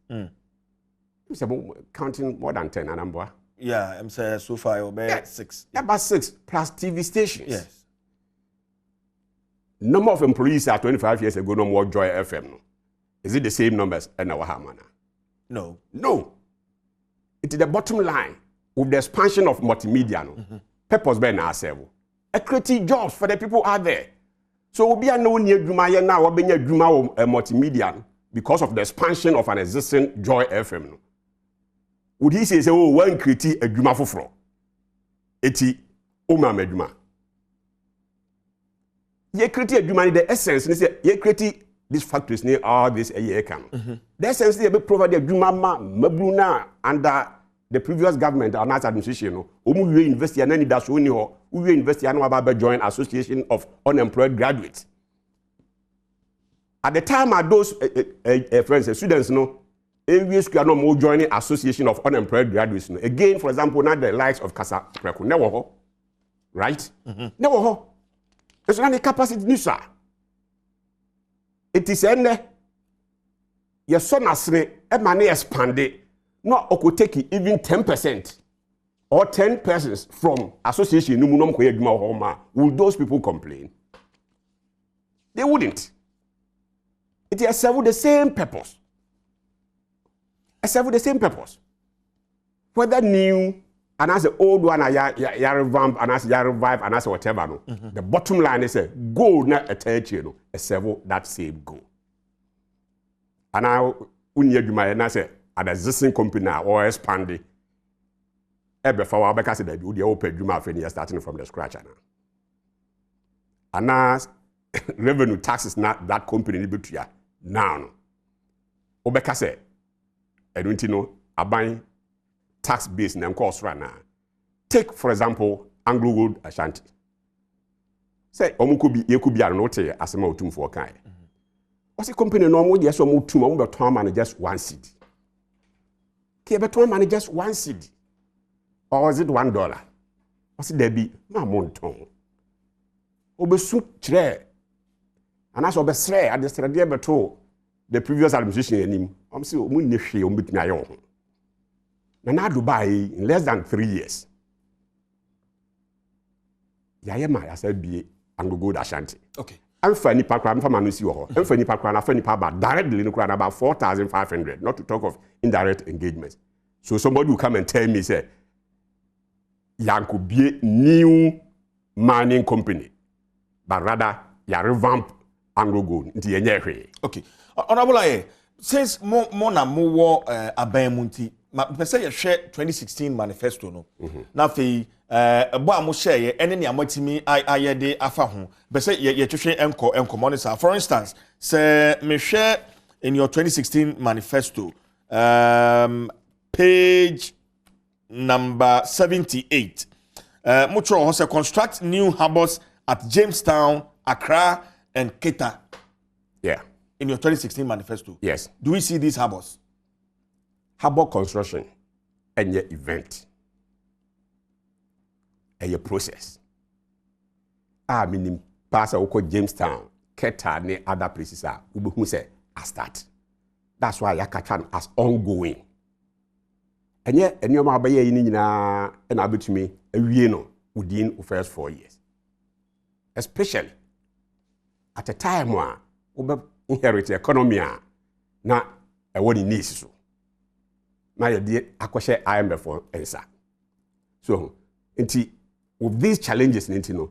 Speaker 7: It's about counting more than 10 number.
Speaker 1: Yeah, I'm saying so far about 6.
Speaker 7: About 6 plus TV stations.
Speaker 1: Yes.
Speaker 7: Number of employees are 25 years ago no more Joy FM. No. Is it the same numbers in our Hamana? No. It is the bottom line with the expansion of multimedia. Purpose being ourselves. Creating jobs for the people out there. So we are no near Jumaya now or being a Juma multimedia because of the expansion of an existing Joy FM. No. Would he say, oh, one critique a Juma for eti Oma Meduma? Ye critique a Juma in the essence, and say, ye critique these factories near all this Ayeh can. There's sense they be provided Jumama Mabruna under the previous government or not administration. We invest in any that's only we invest in our joint association of unemployed graduates. At the time, those friends, students, areas are no more joining association of unemployed graduates. Again, for example, now the likes of Kasa Preku, never, right? Never. There's not the capacity, sir. It is ende your son has money expanded. No, I could take even 10% or 10 persons from association. Will those people complain? They wouldn't. It has served the same purpose. It served the same purpose. Whether new and as the old one, I revamp and as I revive and as whatever. No. The bottom line is a goal, not a third year. A serve that same goal. And now, when you do say at the existing company or expanding, before I because they do the open Juma for starting from the scratch. And now, revenue taxes not that company now. Obeka say, I don't know, I buy tax base and cost right now. Take, for example, Anglo Gold Ashanti. Say, you could be a note as a motum for kind. What's a company normal? Yes, or more two money just one city. Kebeton money just one city. Or is it $1? What's it there be? My monton. Obesu tre. And as obesre at the strategy beto the previous administration in him. I'm still munishie umbit na yo. Na Dubai in less than 3 years. Yayema I said be Anglo Gold Ashanti.
Speaker 1: Okay.
Speaker 7: I'm funny parkra, I'm from Manusi ho. I'm funny parkra, I'm funny parkra directly no about 4,500, not to talk of indirect engagements. So somebody will come and tell me say Yanko be new mining company, but rather ya revamp Anglo Gold into yenye.
Speaker 1: Okay. Honorable Ayeh, since more na more abayamunti, ma say you share 2016 manifesto no. Na fe bo am share ye ene ne amatimi Ayeh de afa ho. Be say ye twehwe enko monitor. For instance, say me share in your 2016 manifesto page number 78. Mucho ho say construct new harbors at Jamestown, Accra and Keta.
Speaker 7: Yeah.
Speaker 1: In your 2016 manifesto.
Speaker 7: Yes.
Speaker 1: Do we see these harbors?
Speaker 7: Harbor construction and your event. And your process. I mean, pass oko Jamestown, Keta, and other places are who say I start. That's why Yakatan as ongoing. And yet, and your mabaye in and I'll to me a within the first 4 years. Especially at a time where we inherit the economy na what it needs so. Now you did acquire IMF for answer. So, with these challenges, to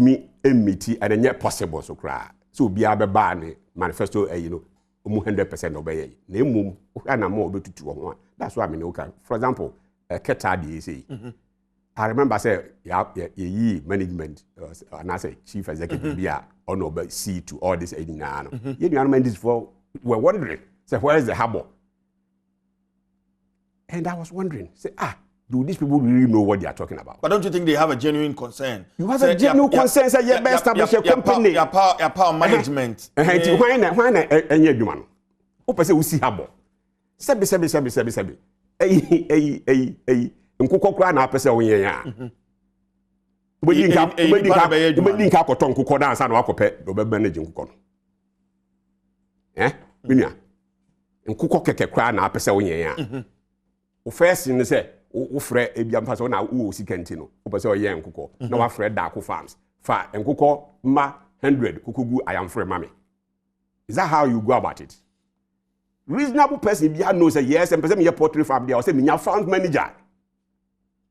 Speaker 7: me, MT and yet possible so cry. So be a ban manifesto, 100% obey. Name and more to 2 That's why I mean, okay. For example, Keta DEC. I remember say Yi management and I say chief executive be on C to all this 89. You know this for we're wondering say where is the harbor? And I was wondering say do these people really know what they are talking about?
Speaker 1: But don't you think they have a genuine concern?
Speaker 7: You have a genuine concern say you best establish a company.
Speaker 1: Your power management.
Speaker 7: Why any human? Open say we see harbor. Sebi. Hey. Nkuko kura na apese wonye ya. Ubedi nka koton nkuko da ansa na wakope do be manage nkuko no. Binia. Nkuko keke kura na apese wonye ya. O first ni say o frɛ ebia mfa so na wo sikenti no. O pese o ye nkuko na wa frɛ da ko farms. Fa nkuko ma 100 kukugu I am free mami. Is that how you go about it? Reasonable person bia knows say yes and person me poultry farm there or say me farm manager.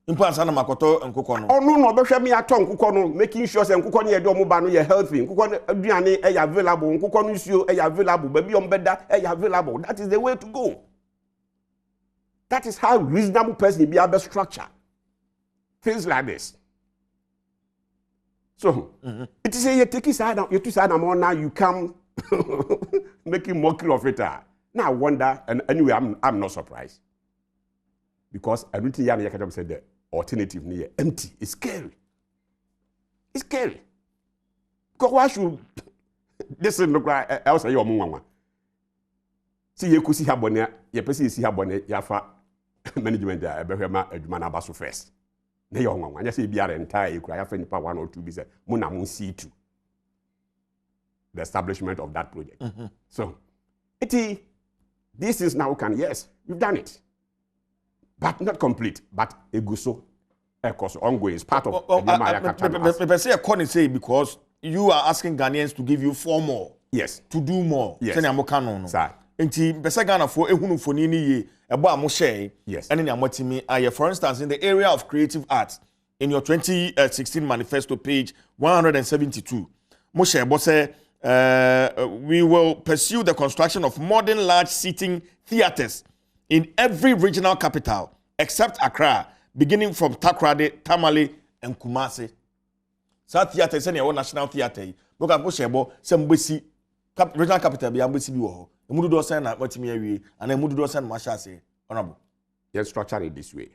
Speaker 1: Impansa na makoto nkuko no.
Speaker 7: No behwe me ato nkuko no making sure say nkuko no ye de omo ba no ye healthy nkuko no aduane e available nkuko no nsuo e available baby ombeda e available. That is the way to go. That is how reasonable person be able structure things like this. So it is a you take side now you come making mockery of it. Now I wonder, and anyway, I'm not surprised. Because everything Yakadam said the alternative near empty. It's scary. It's scary. Because why should this is no else your mama? See you could see her bonnet, you perceive see her bonnet, Yafa management there, Behema, Edmana Basso first. The young one, just say be our entire, you cry for 1 or 2 be said, Munamun C2. The establishment of that project. So, this is now yes, we've done it. But not complete, but a guso, ongoing is part of
Speaker 1: I say a corner say because you are asking Ghanaians to give you 4 more.
Speaker 7: Yes.
Speaker 1: To do more.
Speaker 7: Yes.
Speaker 1: Sir. Enti besa Ghana for ehunu foni ni ye ebo amoshe.
Speaker 7: Yes.
Speaker 1: Ene ni amotimi Ayeh, for instance, in the area of creative arts, in your 2016 manifesto page 172, Moshe ebo say we will pursue the construction of modern large seating theaters in every regional capital except Accra, beginning from Takoradi, Tamale, and Kumasi. South theater is a national theater. Look at Boshebo, some regional capital be ambassi bi wo. Emudu do sen na watimi awie, and emudu do sen masha say honorable.
Speaker 7: Let's structure it this way.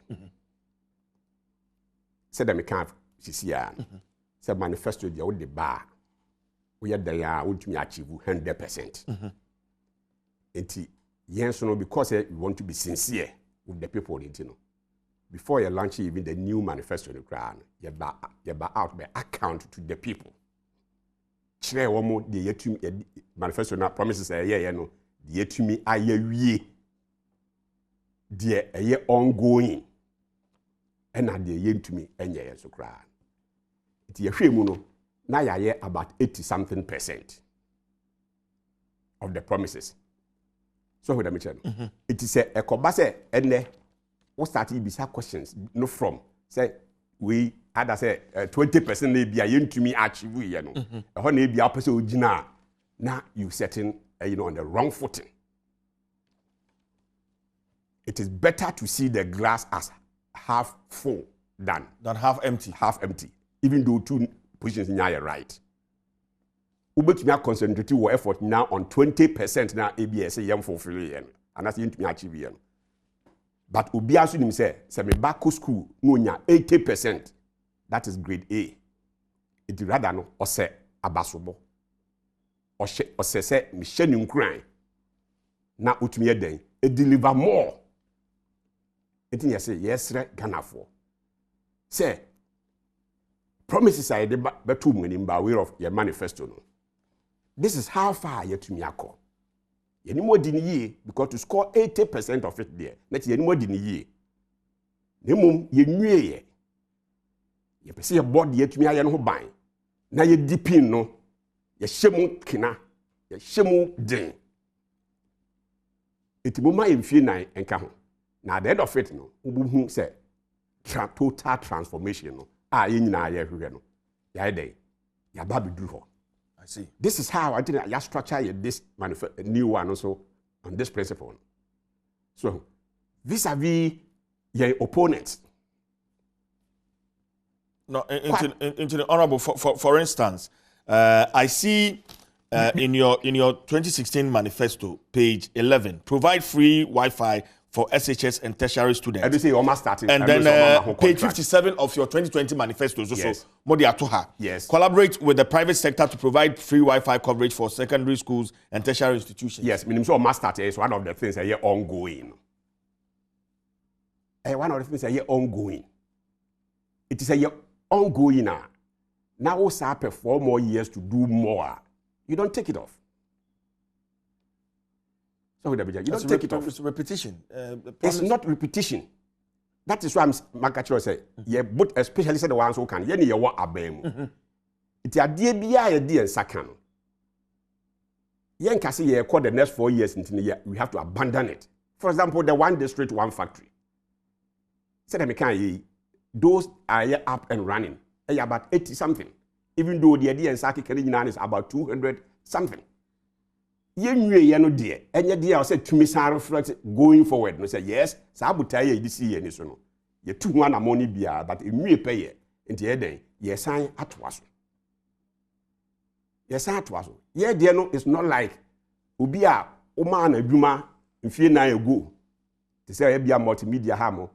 Speaker 7: Say that me can't see say manifesto dia wo de ba. We are there would me achieve 100%. Enti yes no because we want to be sincere with the people you know. Before you launch even the new manifesto in the crown, you ba out by account to the people. Share one more the yetu manifesto na promises no the yetumi Ayeh the ongoing and na the yentumi enye so crown. It ye hwe mu no na ya about 80-something% of the promises. So with the mission, it is a kobase ene. What started bisa questions no from say we other say 20% may be a yen to me achieve you know. A honey be a person original. Now you setting on the wrong footing. It is better to see the glass as half full than
Speaker 1: half empty.
Speaker 7: Half empty. Even though 2 positions in your right. Ubet me concentrate your effort now on 20% now ABS yam fulfill yen. And that's yen to me achieve yen. But Ubi asu nim say me back to school no nya 80%. That is grade A. It rather no or say abasobo. Or say me shenim crying. Na utumi den e deliver more. It say yes Ghana for. Say promises I de betu mu nim by way of your manifesto no. This is how far yet to me akọ. Any more than ye because to score 80% of it there. Let ye more than ye. Nemum ye nwie ye. Ye pese ye board ye to me aye no ban. Na ye dipin no. Ye hyemu kina. Ye hyemu den. Etimuma emfie nan enka ho. Na at the end of it no, ubuhu say total transformation no. Ye nyina ye hwehwe no. Ya dey. Ya ba be do ho.
Speaker 1: I see.
Speaker 7: This is how I think I structure this new one also on this principle. So, vis-a-vis your opponents.
Speaker 1: No, into the honorable. For instance, I see in your 2016 manifesto, page 11, provide free Wi-Fi for SHS and tertiary students.
Speaker 7: I say almost starting.
Speaker 1: And then page 57 of your 2020 manifesto is also
Speaker 7: yes.
Speaker 1: Modi Atoha.
Speaker 7: Yes.
Speaker 1: Collaborate with the private sector to provide free Wi-Fi coverage for secondary schools and tertiary institutions.
Speaker 7: Yes, minimum so almost starting is one of the things that are ongoing. One of the things that are ongoing. It is a ongoing now. Now we have 4 more years to do more. You don't take it off. So you don't take it off.
Speaker 1: It's repetition.
Speaker 7: It's not repetition. That is why I'm Makachiro say, yeah, but especially the ones who can. Yeni yawa abem. It's a dear biya a dear sakan. Yen kasi ye call the next 4 years into the year. We have to abandon it. For example, the 1 district, 1 factory. Say that me can those are up and running. They are about 80 something. Even though the idea in Saki Kerijinan is about 200 something. You no dear, and yet dear said to me, reflect going forward. No say yes, Sabutaya this year, and so no. You 2 money beer, but in me pay it. In the day, yes, I at was. Yes, I was. yeah there no it's not like obi a o ma na adwuma mfie na ego te say bia multimedia ha mo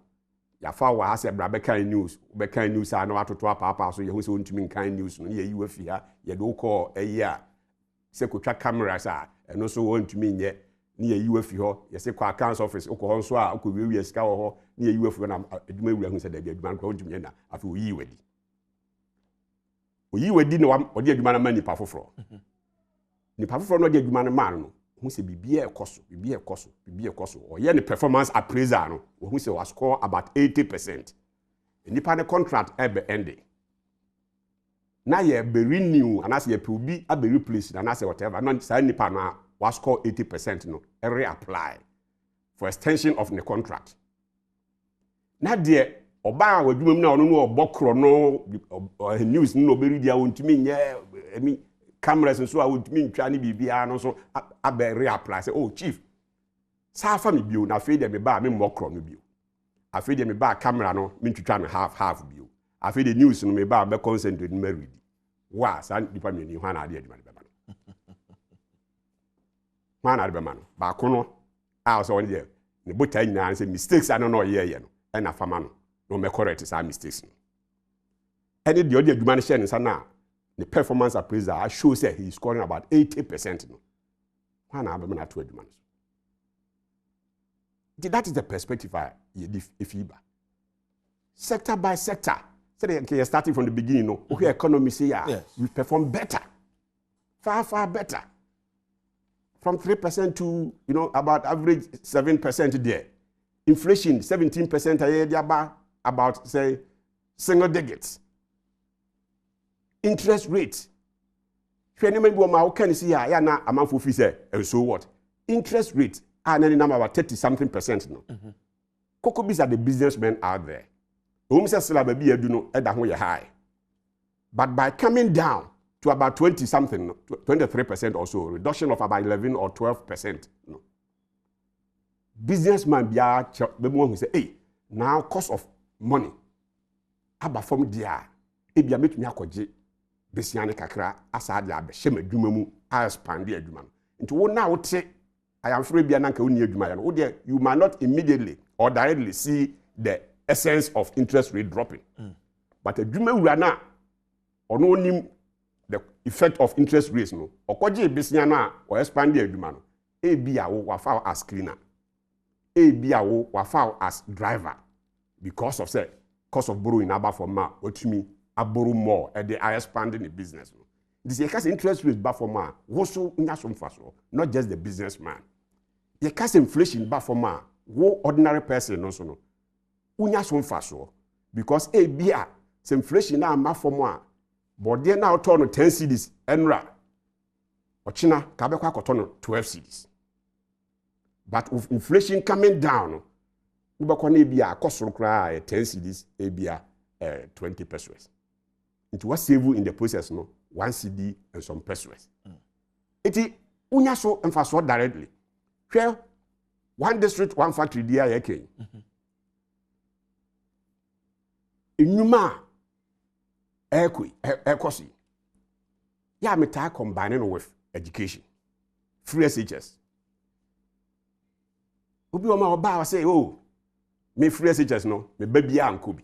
Speaker 7: ya fa wa ase bra be kan news be kan news a na watoto apapa so ye hu se ontumi kan news no ye yi wa fi ha ye do call eyi a se kotwa cameras a eno so ontumi nye ni ye yi wa fi ho ye se kwa accounts office ukọ ho so a ukọ wiwi sika wo ho ni ye yi wa fi na adwuma ewura hu se da adwuma ko ontumi nye na afi oyi wadi oyi wadi no odi adwuma na mani pa foforo ni pa foforo no odi adwuma na man no hu se bibia ekoso o ye ni performance appraiser no hu se was score about 80%. Nipa ne contract ebe ending na ye be renew anase ye pe abe replace anase whatever no say nipa na was score 80% no reapply for extension of the contract na de oba wadwuma mu na ono no obokro no news no be ready a wontumi nye cameras and so I would mean trying to be so I be reapply say oh chief sa fa me bio na fe de me ba me mokro no bio afi de me ba camera no me twitwa me half bio afi de news no me ba be concentrate me ready wa sa nipa me ni ho na ade adwuma be ba no na ade be ma no ba ko no a so won de ne bota nyina say mistakes ano no ye no e na fama no me correct sa mistakes no any the ode adwuma no share nsa na the performance appraiser shows that he is scoring about 80%. No, that is the perspective if you sector by sector. So they are starting from the beginning. No, okay, economy say we perform better, far better, from 3% to about average 7% there. Inflation 17% a year, about say single digits. Interest rate. How can you see ya na amanfo fi say and so what? Interest rate are number about 30-something% no. Kokobis are the businessmen out there. Whom say sila baby edu no eda ho ye high. But by coming down to about 20-something, 23% or so, reduction of about 11 or 12%. No. Businessman bia be mo who say, hey, now cost of money. Aba from there. Ebia metumi akoje besiane kakra asade abehye madwuma mu a expand adwuma no nti wo na wo te ayamfre bia na nka wo ni adwuma ya no wo you might not immediately or directly see the essence of interest rate dropping but adwuma wura na ono onim the effect of interest rates no okoje besiane na o expand adwuma no ebia wo wafa as cleaner ebia wo wafa as driver because of say cost of borrowing aba for ma otumi borrow more and they are expanding the business. This is interest rate back for ma. Also, not just the businessman. You can't inflation back for ma. Wo ordinary person also no. Unya some faso because bia inflation na ma for ma. But they now turn 10 cedis enra. Ochina kabekwa kotono 12 cedis. But with inflation coming down, ubakwa na bia kosoro kra 10 cedis bia 20 pesos. It was saved in the process, no 1 CD and some pesos. It unya so emphasize directly. Where one district, one factory, there yake. Inuma ekosi. Ya meta combining with education, free SHS. Obi o ma oba say, oh, me free SHS no, me baby anko bi.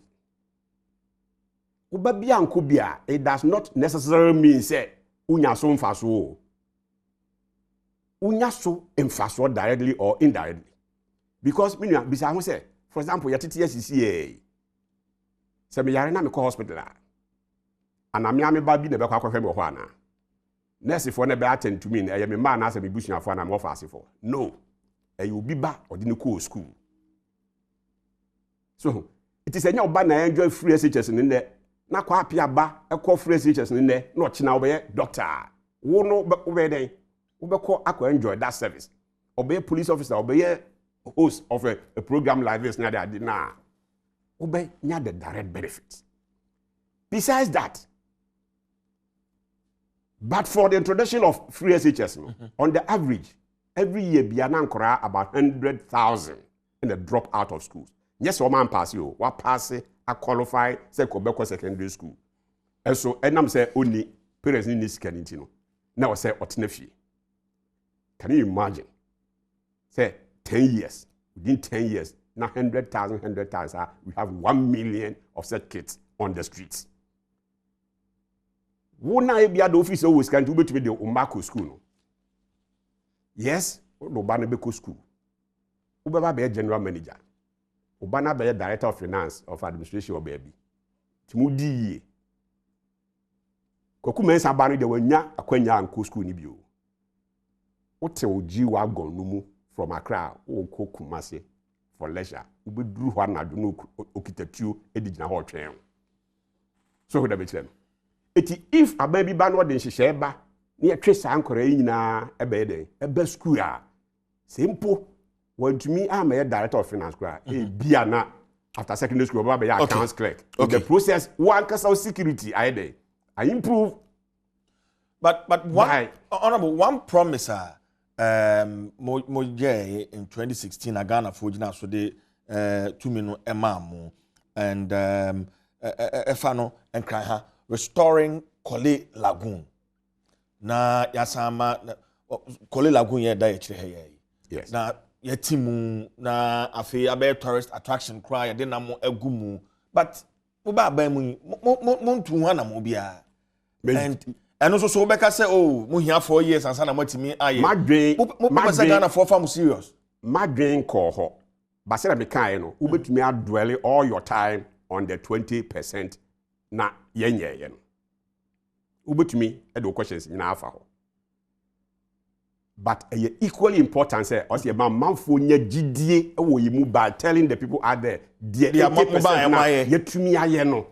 Speaker 7: It does not necessarily mean say unya so mfaso. Unya so mfaso directly or indirectly. Because me bisa ho say, for example, your TTSCA. Say me yare na me call hospital a. Ana me ba bi na be kwa kwahwe me ho ana. Nurse for na be attend to me na me ma na say me busuafo na me offer asefo. No. You be ba or didn't go school. So, it is a new ban I enjoy free SHS in there. Na kwa apia ba ekọ free SHS in there. No china obey doctor. Wo no obey den. Obeko akọ enjoy that service. Obey police officer, obey host of a program like this na there na. Obey nya the direct benefits. Besides that, but for the introduction of free SHS, on the average, every year, Biana Nkora about 100,000 in the drop out of schools. Yes, man pass you. What pass a qualify say Quebec secondary school. And so, and I'm say only parents need this canintino. Now say otnefi. Can you imagine? Say 10 years. Within 10 years, now 100,000, we have 1 million of such kids on the streets. Who now be at the office always can do between the Umbako school? No? Yes, Obana Beko school. Ubaba be a general manager. Obana be a director of finance of administration or baby. Timudi. Koku mensa banu de wanya akwanya anko school ni bio. Wote oji wa gonumu from Accra o Kumasi for leisure. Ube dru hwa na do no okitatuo edigina ho twen. So ho da betlem. Eti if ababi ba no de nhihye ba na yetwe sankora yi nyina ebe den ebe school a simple wantumi am a director of finance kra e bia na after secondary school ba be accounts clerk. The process one case security Ayeh I improve. But
Speaker 1: one honorable one promise Moje in 2016 Ghana for Jina so de 2 million emamu and Efano and Kraha restoring Kole Lagoon. Na yasama Kole Lagoon ye da ye.
Speaker 7: Yes.
Speaker 1: Na yetimu na afi abe tourist attraction cry ya de na mo egumu but uba ba mu montu na mo bia. And also so beka say oh mo hia 4 years ansa na matimi aye.
Speaker 7: Madwen
Speaker 1: Ghana for farm serious.
Speaker 7: Madwen ko ho. Ba say na me kan no, ubetumi adwele all your time on the 20% na yenye no. Ubetumi e do questions nyina afa ho. But equally important say us ye manfo nya gidie e wo yimu by telling the people out there the 80% na yetumi aye no.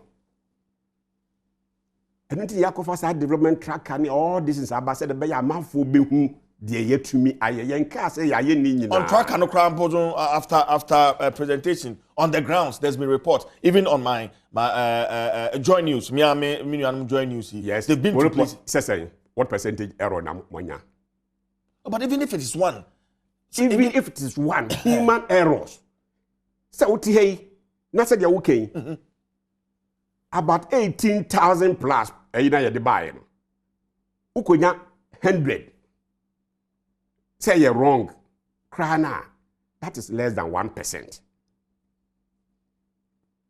Speaker 7: And until Yakofasa development track and all this is about said the bay a manfo be who de yetumi aye yenka say yaye ni
Speaker 1: on track and after presentation on the grounds there's been reports even on my Joy News me Joy News.
Speaker 7: Yes,
Speaker 1: they've been to places.
Speaker 7: Say what percentage error na monya.
Speaker 1: But even if it is one,
Speaker 7: even if it is one human errors. So what hey na said you okay. About 18,000 plus na ye de buy no. Ukonya 100. Say you're wrong. Krana. That is less than 1%.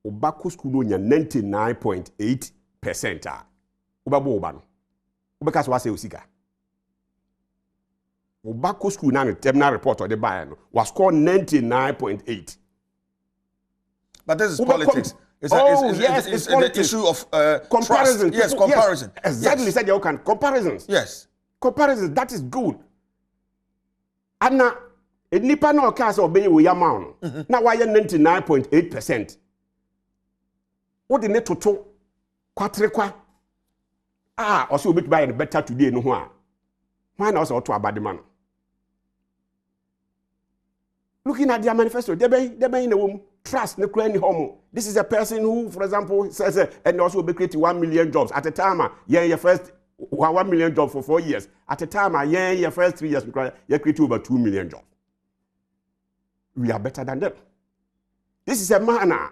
Speaker 7: Obako school no nya 99.8%. Ubabo obano. Ubeka so say osika. Obako school na terminal report or the buy no was scored 99.8.
Speaker 1: But this is politics. It's the issue of
Speaker 7: comparison.
Speaker 1: Trust. Yes, comparison.
Speaker 7: Yes. Exactly, yes. Said you can comparisons.
Speaker 1: Yes,
Speaker 7: comparisons. That is good. Anna, a nipa no case obey we amount. Now why 99.8%? What the net to quatrekwa? Also bit buy better today no one. Why not also to about the man? Looking at their manifesto, they be in a womb. Trust no any homo. This is a person who, for example, says and also be creating 1 million jobs at a time. Your first 1 million jobs for 4 years. At a time, your first 3 years because you create over 2 million jobs. We are better than them. This is a manner.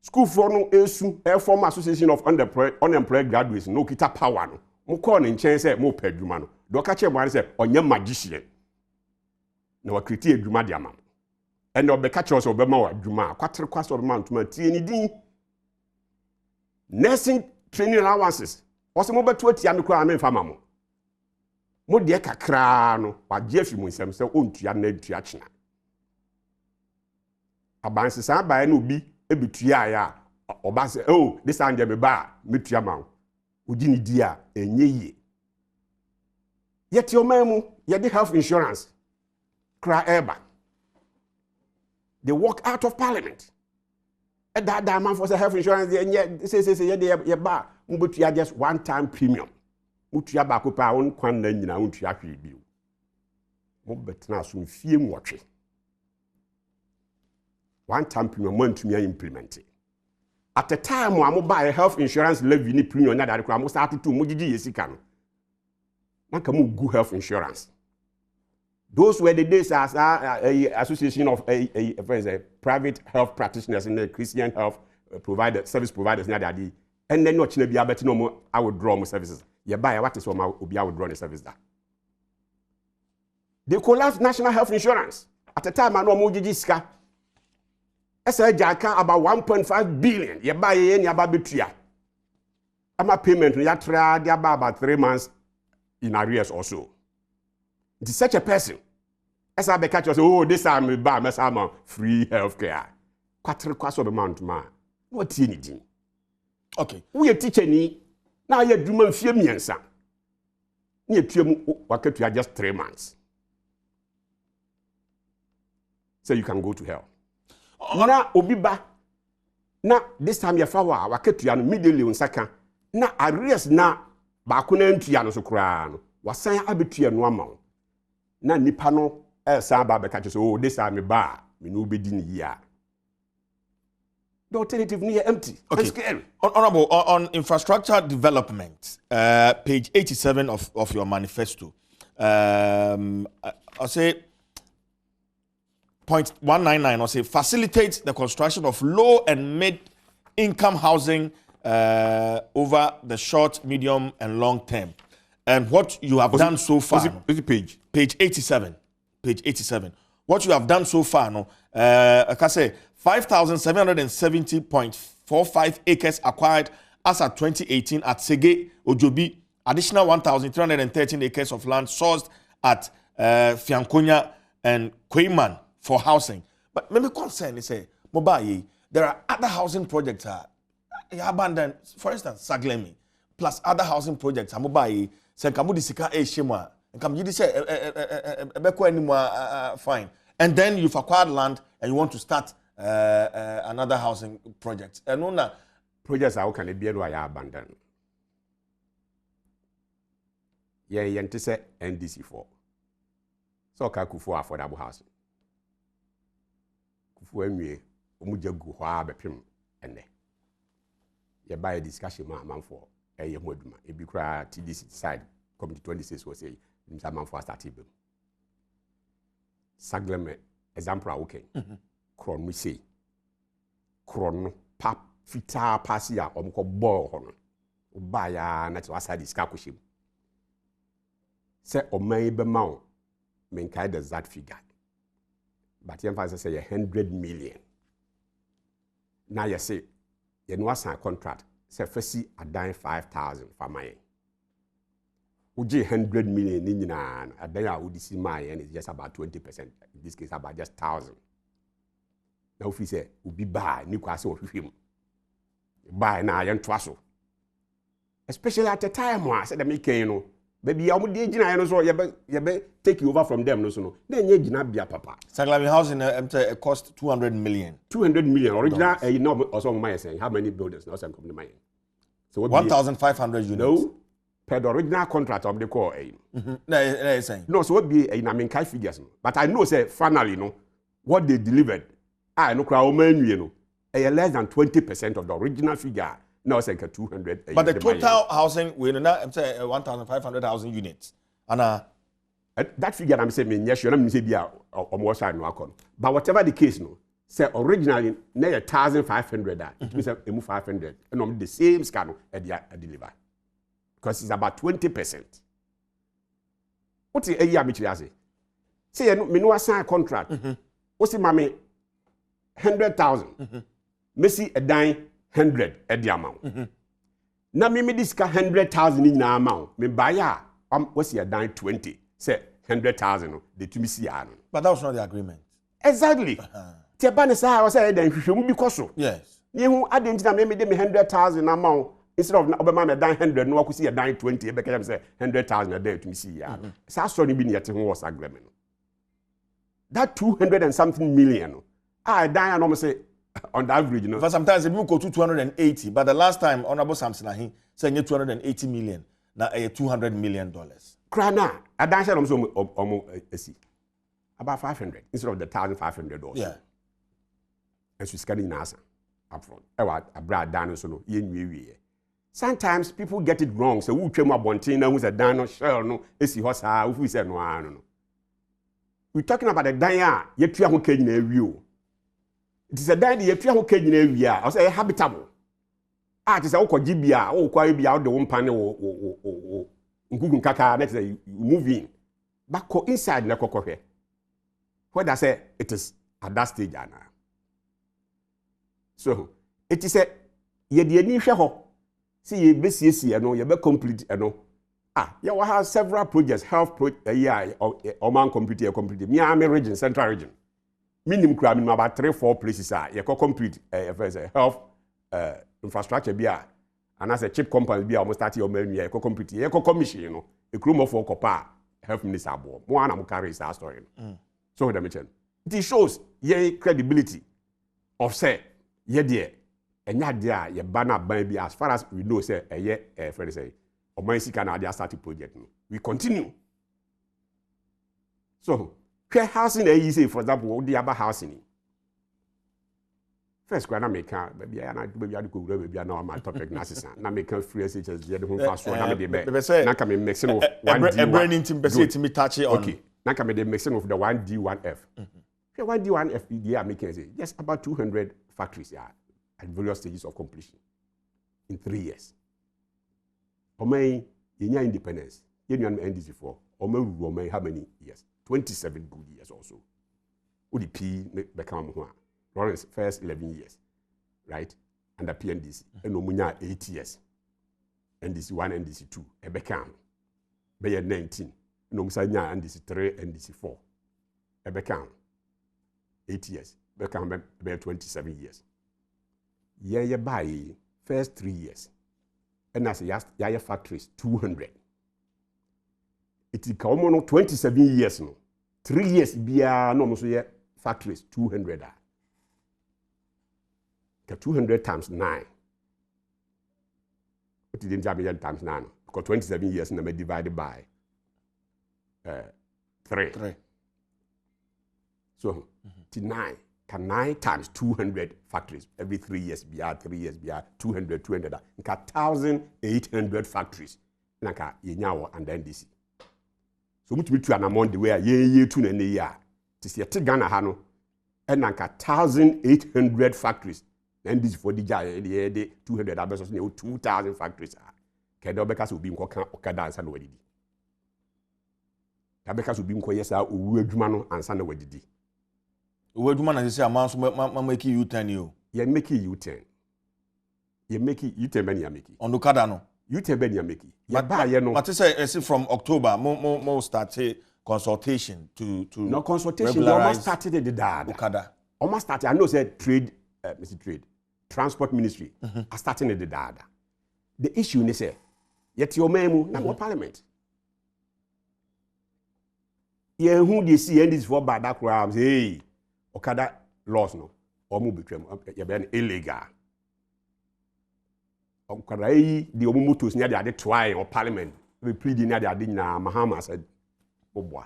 Speaker 7: School for no issue. A former association of unemployed graduates no kita power no. Mo call in change say mo peduma no. Do ka che mo say onye magician. Na wa create adwuma dia mam. And no be catch us obema wa adwuma kwatere kwaso obema ntuma tie ni din. Nursing training allowances. Ose mo beto atia me kura me fama mo. Mo de kakra no wa Gyamfi mo nsem se ontua na atua chena. Abanse sa ba na obi ebetua ya oba se oh this time me ba metua ma. Odi ni di a enye yie. Yet your memu ye de health insurance. Kra eba. They walk out of parliament. And that man for the health insurance, they ba mubutia just one time premium. Mutia ba ko pa on kwan na nyina untua hwe bio. Mo betena so mfie mwotwe. One time premium mo ntumi implement. At the time mo buy a health insurance levy ni premium na that mo start to mo gigi yesika no. Na ka mo go health insurance. Those were the days as association of private health practitioners and the Christian health service providers. And then no chine bia beti no I would draw more services. You buy what is my Obia would run the service that. They collapsed national health insurance. At the time, I know Mujiska. I said, Jaka about 1.5 billion. You buy any about betria. I'm a payment, you try about 3 months in arrears or so. It is such a person. As I catch us, oh, this time we buy my free health care. Quattro quarts of a month, man. What's anything? Okay. We are teaching now you're doing few millions. Near to just 3 months. So you can go to hell. Now, Obiba. Now, this time you're far away, you immediately on second. Now, arrears now, Bakuna and Tiano Socrano was saying Abitia no amount. Now, Nipano, El Saba catches, oh, this time a bar, we no be din year. The alternative near empty. Okay.
Speaker 1: Honorable, on infrastructure development, page 87 of your manifesto, I'll say, point 199, I'll say, facilitate the construction of low and mid-income housing over the short, medium, and long term. And what you have done so far...
Speaker 7: What's the page?
Speaker 1: Page 87. Page 87. What you have done so far, I can say, 5,770.45 acres acquired as at 2018 at Sege, Ojobi. Additional 1,313 acres of land sourced at Fiankonya and Kweyman for housing. But maybe concern is say, Mobaye, there are other housing projects abandoned. For instance, Saglemi, plus other housing projects. Mobaye, Senkamudi Sika Shema, and Kamudi say, Ebeko anymore, fine. And then you've acquired land and you want to start another housing project. And on
Speaker 7: projects are can be abandoned. Yeah, you say NDC4. So Kakufu affordable housing. Kufu emwe omuja gu hwa abepem ene. You buy a discussion man for a moduma. It be cry TDC side committee 26 was say man for starting. Sagleme example okay. Kron we say. Kron pap fita pasia omko boy hono. Ubaya na to aside discussion. Say omay be maw men kind of that figure. But you say 100 million. Now you say you know what's a contract. Say first a dime 5,000 for my. Uji 100 million in a day I would see my and it's just about 20%. In this case, about just 1,000. Now if we say we be buy Newcastle with him. Buy now and trust. Especially at the time when I said you know. Baby, I would take you over from them. No, then you not be a papa.
Speaker 1: Saglami housing cost 200 million.
Speaker 7: 200 million. Original, you know, also my saying how many buildings now some come to mind. So
Speaker 1: 1,500 units.
Speaker 7: No, per the original contract of the core. No, so what be in a main kind figures. But I know say finally, no, what they delivered. I know crowd man, you know, less than 20% of the original figure. No, it's like 200.
Speaker 1: But the total housing, we know, I'm saying 1,500 housing units. And
Speaker 7: that figure, I'm saying, yes, you're not saying be on what side no account. But whatever the case, no, say originally, near 1,500 that it means 500, and the same scan at the deliver because it's about 20%. What's the year which I say? Say, me no sign contract. What's the mommy 100,000? Messi a dime. 100 at the amount. Now, me this 100,000 in amount. Me buy what's your dime 20? Say 100,000. The to me see.
Speaker 1: But that was not the agreement.
Speaker 7: Exactly. Tiabane say I was saying then you should be cautious.
Speaker 1: Yes.
Speaker 7: You I didn't me 100,000 amount instead of Obama me dime 100. No, I could see a dime 20. Because say 100,000 a day to me see. So I saw you being yet was agreement. That 200 and something million. I die and almost say. On the average, you know.
Speaker 1: For sometimes people go to 280, but the last time Honorable Samson he said 280 million, now $200 million.
Speaker 7: Krana, I dance almost about 500 instead of the 1,500 also.
Speaker 1: Yeah.
Speaker 7: And she's getting NASA up front. I brought down so sometimes people get it wrong. So who came up Bontina who's a dino shell no, is he horse who said no. We're talking about a dia, yet you have a view. It is a daddy, if you have a area, I say habitable. to say okojibia o kwa bia o de wo mpa ne wo ngugun kaka na say you move in but go inside na kokohwe whether say it is at that stage ana so it is a ye de ani hwe ho see ye besiesie no ye be complete no yeah we have several projects health or man complete me region central region minimum kra minimum about 3-4 places ye complete health infrastructure bia and as a chip company bia almost start your menu ye complete ye commission no e krumo for kopa health minister abo mo ana mo carry that story so the mention it shows ye credibility of say ye there enya dia ye bana ban bi as far as we know say ye friend say oman sika na dia start project no we continue so care housing you say for example the aba housing first kwa na meka baby na baby ade ko wura baby na my topic na sesa na meka free SHS de ho fa so na me de be na ka me mixing of 1D
Speaker 1: a branding team be say to me touch on
Speaker 7: okay na ka me de mixing of the 1D 1F 1D 1F they are making say just about 200 factories at various stages of completion in 3 years Omei yenya independence yenu an NDC for Omei how many years 27 good years also ODP become ho Lawrence first 11 years right under PNDC and omunya 8 years NDC 1 NDC 2 e become be 19 no musanya NDC 3 NDC 4 e become 8 years become be 27 years ye buy first 3 years and as ya factories 200 it is come no 27 years no 3 years bia no so ye factories 200 200 times 9 what did you times 9 because 27 years and divided by 3 so 9 can 9 times 200 factories every 3 years bia 200 nka 1800 factories nka yenyawo and NDC so mutumi tu anamon the way ye tu na ne ya tisi yete Ghana ha no nka 1800 factories NDC for the de 200 abeso so 2000 factories kedo beka so obi nko okada ansa na wadidi ka beka so obi nko yesa owu adwuma no ansa na wadidi
Speaker 1: owu adwuma na say amanso ma make U10 yo
Speaker 7: ye make U10 ye make U10 ben ya make
Speaker 1: on okada no
Speaker 7: U10 ben ya make ye ba ye no
Speaker 1: but say from October mo start consultation to
Speaker 7: no consultation you almost started the dad
Speaker 1: okada
Speaker 7: almost started I know said trade Mr. Trade Transport Ministry are starting the data. The issue is say yet your memu na parliament. Ye who dey see this for bad that crowd hey okada laws no or mu betwem ye be illegal. Okada yi the omumotos nya dey try or parliament we pleading nya dey na Mahama said obwa.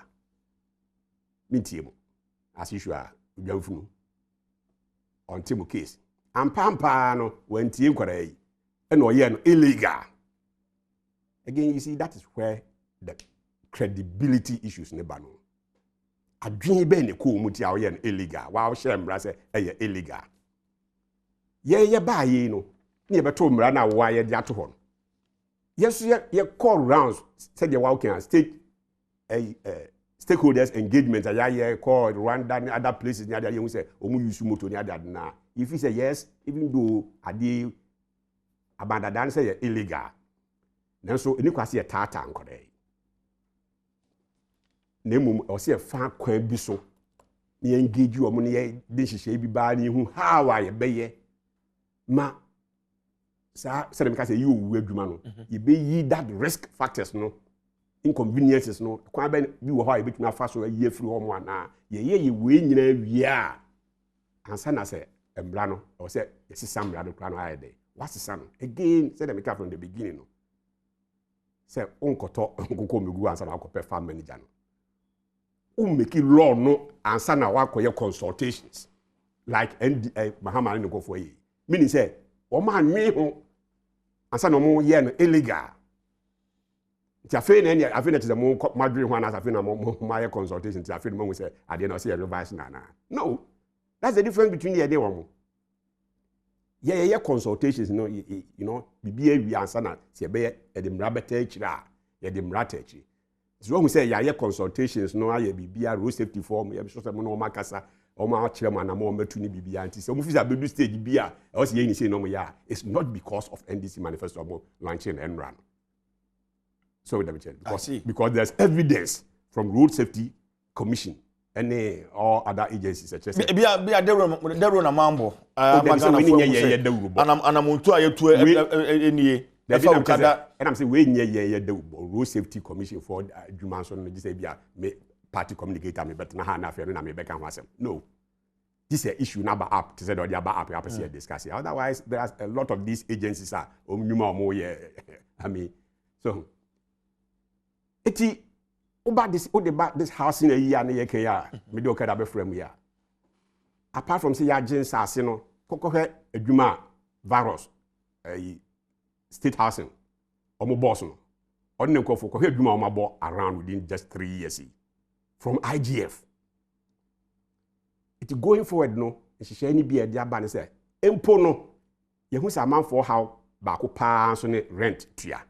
Speaker 7: Mintiemu as usual Gyamfi no on Timo case. And Pampa no when Tim Korea and no illegal. Again, you see, that is where the credibility issues never know. A dream be ne ko muti a yen illegal. Wow, shemra say illegal. Ye ba ye no. Ni be to mra na wa ye dia to hon. Yes, ye call rounds said you walking state stakeholders engagement Ayeh call Rwanda and other places near there you say omu use moto near there na if you say yes even though ade abandon say illegal then so any kwase tata nkore na mum o say fa kwan bi so na engage omo na ye de hihye bi ba na hu how aye beye ma sa say me ka say you wu adwuma no ye be yi that risk factors no inconveniences no kwa be bi wo ha e betuna fa so ye free ho mo ana ye we nyina wie a ansa na say embra no o say yesi samra do kwa no aye dey what's the again say them from the beginning no say onkoto nkoko megu ansa na akopɛ farm manager no make law no ansa na wakoye consultations like Mahama no go for yi meaning say o ma nwe ho ansa na mo ye no illegal Tiafe na enya afi na tze mo madri ho na afi na mo my consultation tiafe no mo say ade na say revise na no that's the difference between the day one yeah consultations you know bibia wi ansa na se be e de mra beta akira ye de mra ta akiri so who say yeah consultations no aye bibia road safety form ye so say mo no makasa o ma akira mo na mo metu ni bibia anti so mo fi bedu stage bia e was ye ni say no mo ya it's not because of NDC manifesto mo launching and run so because there's evidence from road safety commission and all other agencies such as
Speaker 1: be dero na mambo anamuntu ayetu enie efa ukada
Speaker 7: and I'm saying we nye the road safety commission for adwuma so no say bia me party communicator me bet na ha na afia na me beka ho asem no this is an issue number up to say the about up you see discuss it otherwise there's a lot of these agencies are omnyuma omo ye I mean so eti about this housing a year na ye ya me de okada be frame ya apart from say ya gens ase no kokohwe adwuma virus state housing omo boss no odne nkofo kohwe adwuma omo abo around within just 3 years from IGF it going forward no nhihye ni bia dia ba ne say empo no ye hu sa manfo how ba ko pa so ne rent tua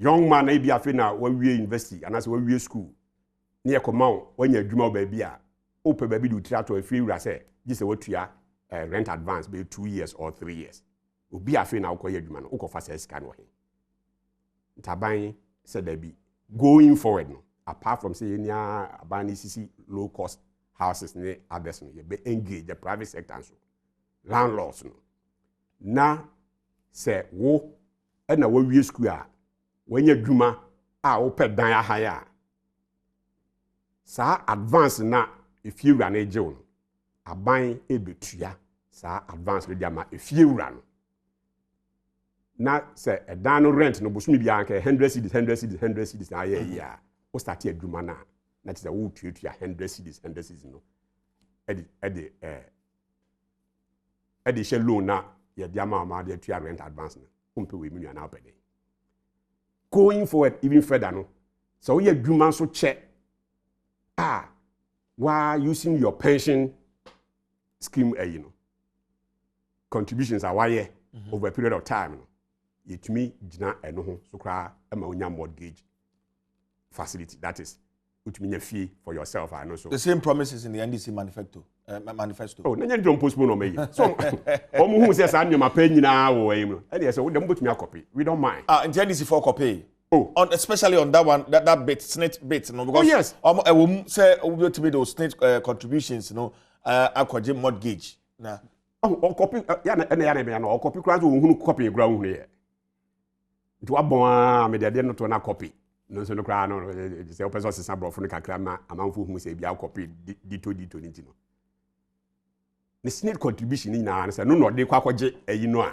Speaker 7: young man na bia fe na wawie university anase wawie school ne ye koma wanya adwuma ba bia ope ba bi du triato afi wura say gise watua rent advance be 2 years or 3 years obi afi na ukoye adwuma no ukofa say scan wo he ntaban say da bi going forward no apart from say any abani sisi low cost houses ne others no be engage the private sector so landlords no na say wo na wawie school a wanya adwuma a wo pe dan ahaya sa advance na efie wura na eje wo no aban ebetua sa advance le diama efie wura no na say edan no rent no bosumi bia anka 100 cedis aye ya o start adwuma na that is a wo tuatua 100 cedis no edi she loan na ye diama ma de tua rent advance na umpe we minu na opede going forward even further no so we adwuma so che while using your pension scheme you know contributions are why over a period of time no yetumi gina eno ho so kra ama onya mortgage facility that is utumi nya fee for yourself I know so
Speaker 1: the same promises in the NDC manifesto
Speaker 7: oh nanya don't postpone on me so omo hu say sa nyoma pa nyina wo ayi no e dey say we dem botumi copy we don't mind
Speaker 1: in the NDC for copy
Speaker 7: on
Speaker 1: especially on that one that bit snitch bit no because
Speaker 7: yes
Speaker 1: say we to be those snitch contributions no akwaje mortgage na
Speaker 7: copy ya na no copy kra so hunu copy gra hunu ye nti wabon me de no to na copy no so no kra no say o person sesa bro funu kakra ma amanfo hu say bia copy dito ni no the snitch contribution ni na say no de kwa kwaje ayi no a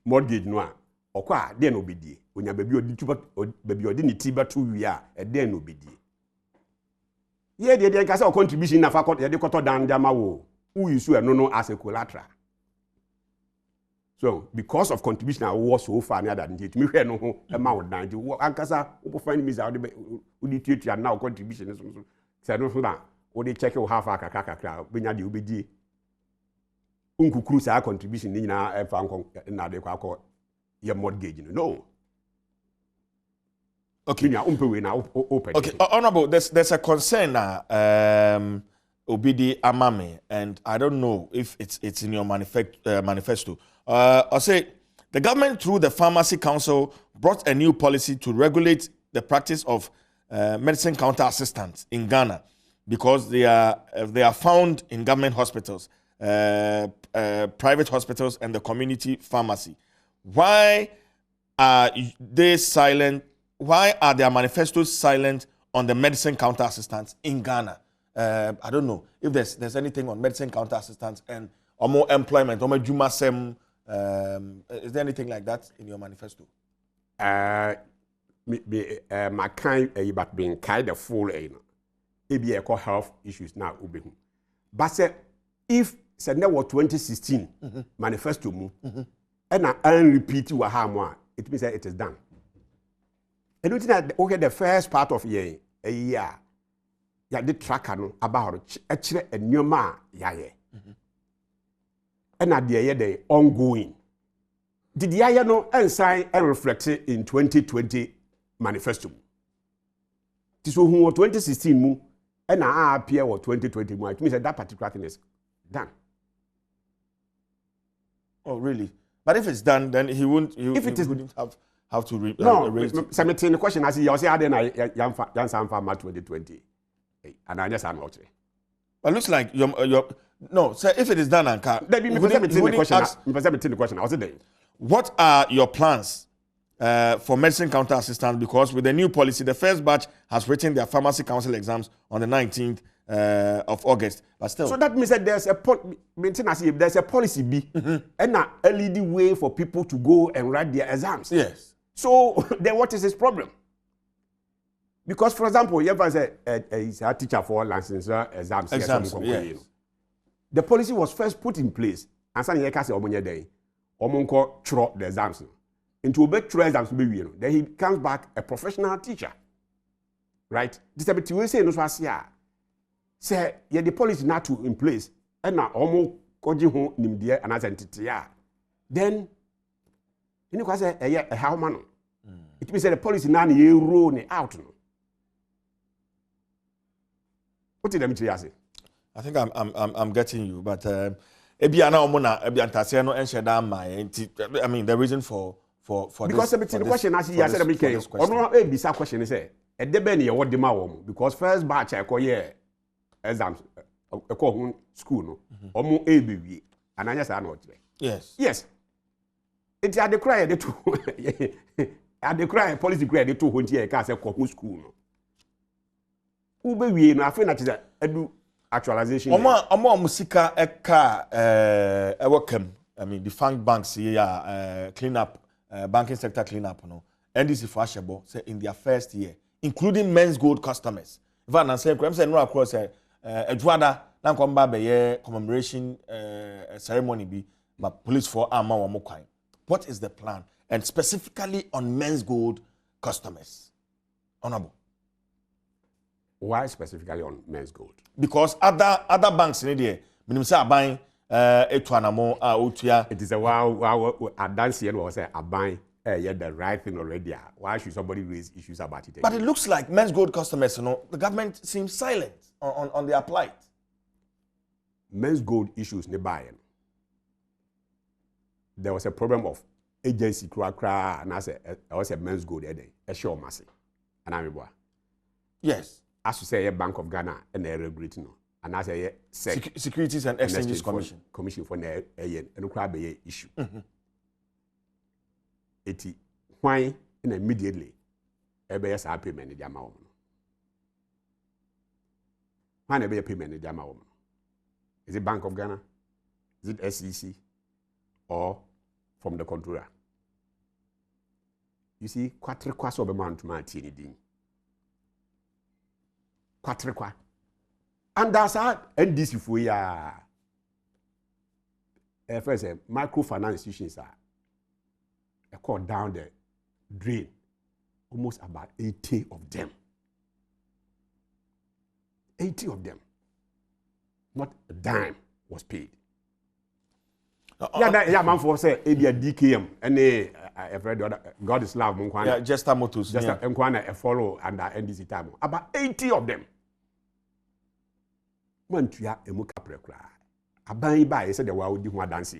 Speaker 7: mortgage no a okwa de no obedie onya baby odi tuba baby odi ni tiba to wi a de no obedie ye de nka say contribution na fa de koto dan jama wo who use no as a collateral so because of contribution I was so far near that nti me hwe no ho e ma wo dan nti ankasa wo find me za wo di tuatua na contribution so say no so na wo dey check wo half akakakakra benya de obedie unkukuru sa contribution ni na e fa nkon na de kwa your mortgage no
Speaker 1: okay
Speaker 7: okay
Speaker 1: honorable there's a concern obidi amame and I don't know if it's in your manifesto I say the government through the Pharmacy Council brought a new policy to regulate the practice of medicine counter assistants in Ghana because they are found in government hospitals, private hospitals and the community pharmacy. Why are they silent? Why are their manifestos silent on the medicine counter assistants in Ghana? I don't know if there's anything on medicine counter assistants and or more employment or more jumasem. Is there anything like that in your manifesto?
Speaker 7: My kind but being kind of full be a health issues now ubehu. But say if say Nnawotwe 2016 manifesto mu and I repeat what ha it means that it is done. And looking at okay the first part of a year ya the tracker no about a nyoma yaye and at the year ongoing. Did the Ayeh no ensign and reflect in 2020 manifesto? This was 2016 mu and I appear or 2020 mu. It means that particular thing is done.
Speaker 1: Oh, really? But if it's done, then he wouldn't. If it wouldn't have to raise.
Speaker 7: Sammy, the question I see, you say I didn't Gyamfi Farmer 2020, and I just not.
Speaker 1: But it looks like your no. So if it is done, and can
Speaker 7: the question. I was there.
Speaker 1: What are your plans for medicine counter assistance? Because with the new policy, the first batch has written their pharmacy council exams on the 19th of August. But still,
Speaker 7: so that means that there's a policy B, and a leading way for people to go and write their exams.
Speaker 1: Yes.
Speaker 7: So then, what is his problem? Because, for example, you have a teacher for licensure exams.
Speaker 1: Yes.
Speaker 7: The policy was first put in place, and some years day, Omonko throw the exams. Into a throw exams, then he comes back a professional teacher, right? This is what we say. No, say the policy not to in place, and now Omo koji ho nimdia and as entity. Then, you know, a how man. It means that the policy now you roll out. What did I say?
Speaker 1: I think I'm getting you, but Ebiana Omona Ebiantasiano and Shadam my I mean the reason for
Speaker 7: because
Speaker 1: this,
Speaker 7: the question I see I said a question is a debeni what the mawom because first batch I call exams I call school no omo ABV and I just are not. Yes. It's at the cry the two at the cry policy grade the two here can say call school no. Ube we no afei na tisa edu actualization.
Speaker 1: Omo musika eka welcome. I mean defunct banks here clean up banking sector clean up no. NDC for Ashebo say in their first year including men's gold customers. If I say I'm saying no across Edwada na komba be commemoration ceremony be but police for armor wa mokwan. What is the plan and specifically on men's gold customers? Honorable.
Speaker 7: Why specifically on men's gold?
Speaker 1: Because other banks in there, minimum say buying etuanamo otua.
Speaker 7: It is a wow dance here was say buying the right thing already. Why should somebody raise issues about it?
Speaker 1: But it looks like men's gold customers, the government seems silent on their plight.
Speaker 7: Men's gold issues nearby. There was a problem of agency cra and I was a men's gold a show massive. And I'm
Speaker 1: yes.
Speaker 7: As you say, a Bank of Ghana and a regulating, and as a
Speaker 1: Securities and Exchanges Commission
Speaker 7: for and crab issue. Eti why in immediately EBS are payment in Jama woman. Why never payment in Jama woman? Is it Bank of Ghana? Is it SEC or from the controller? You see, quatre kwaso of a man to my teeny ding. Quatrequa. And that's how NDC for ya. First, microfinance institutions are called down the drain. Almost about 80 of them. 80 of them. Not a dime was paid. Man for say DKM and God is love.
Speaker 1: Yeah, just a motors.
Speaker 7: Just a follow under NDC time. About 80 of them. Mantua emuka prekra. Aban ba said the wa di ho dance.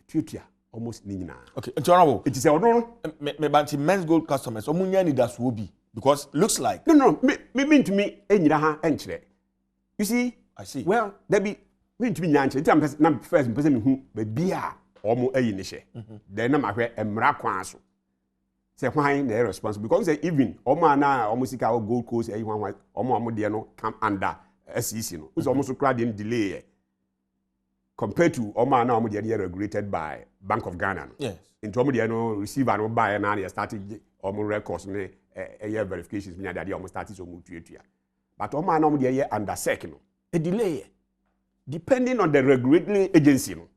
Speaker 7: Tutua almost nina.
Speaker 1: Okay, honorable.
Speaker 7: It is a no
Speaker 1: me banti men's gold customers. Omunya need that will be because looks like
Speaker 7: no me mean to me enyira ha enchire. You see?
Speaker 1: I see.
Speaker 7: Well, there be mean to me nyanche. Time first person me hu be bia omo ayi ne hye. Then na mahwe emra kwan so. Say why they responsible because say even omo na omo sika Gold Coast ayi hwan omo de no come under SEC no. Who's almost crowd in delay compared to Oman now regulated by Bank of Ghana.
Speaker 1: Yes.
Speaker 7: Into Omo no receive and buy and they started Omo records a year verifications mean that they almost started so much. But Oman now under second a delay depending on the regulatory agency no.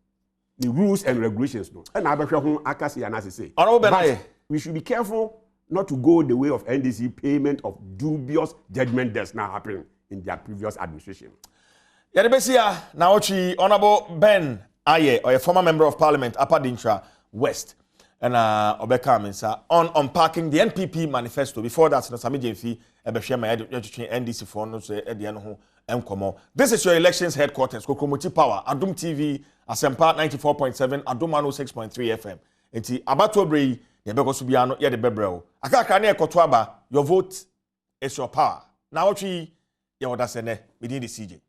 Speaker 7: The rules and regulations no. And I bet you akasi and as say. But we should be careful not to go the way of NDC payment of dubious judgment that's now happening in their previous administration.
Speaker 1: Yadebesia, Nnawotwe Yi, Honorable Ben Ayeh, or a former member of Parliament, Upper Dintra West. And Obeka Mensa on Unpacking the NPP Manifesto. Before that, Sammy Gyamfi, Ebeshia, my NDC for no say at the end of This is your elections headquarters, Kokomuti Power, Adom TV, Asempa 94.7, Adom 106.3 FM. Enti Abatobre, Yabeko Subiano, Yade Bebreo. Akakane Kotwaba, your vote is your power. Nnawotwe Yi, Yawada Sene, within the CJ.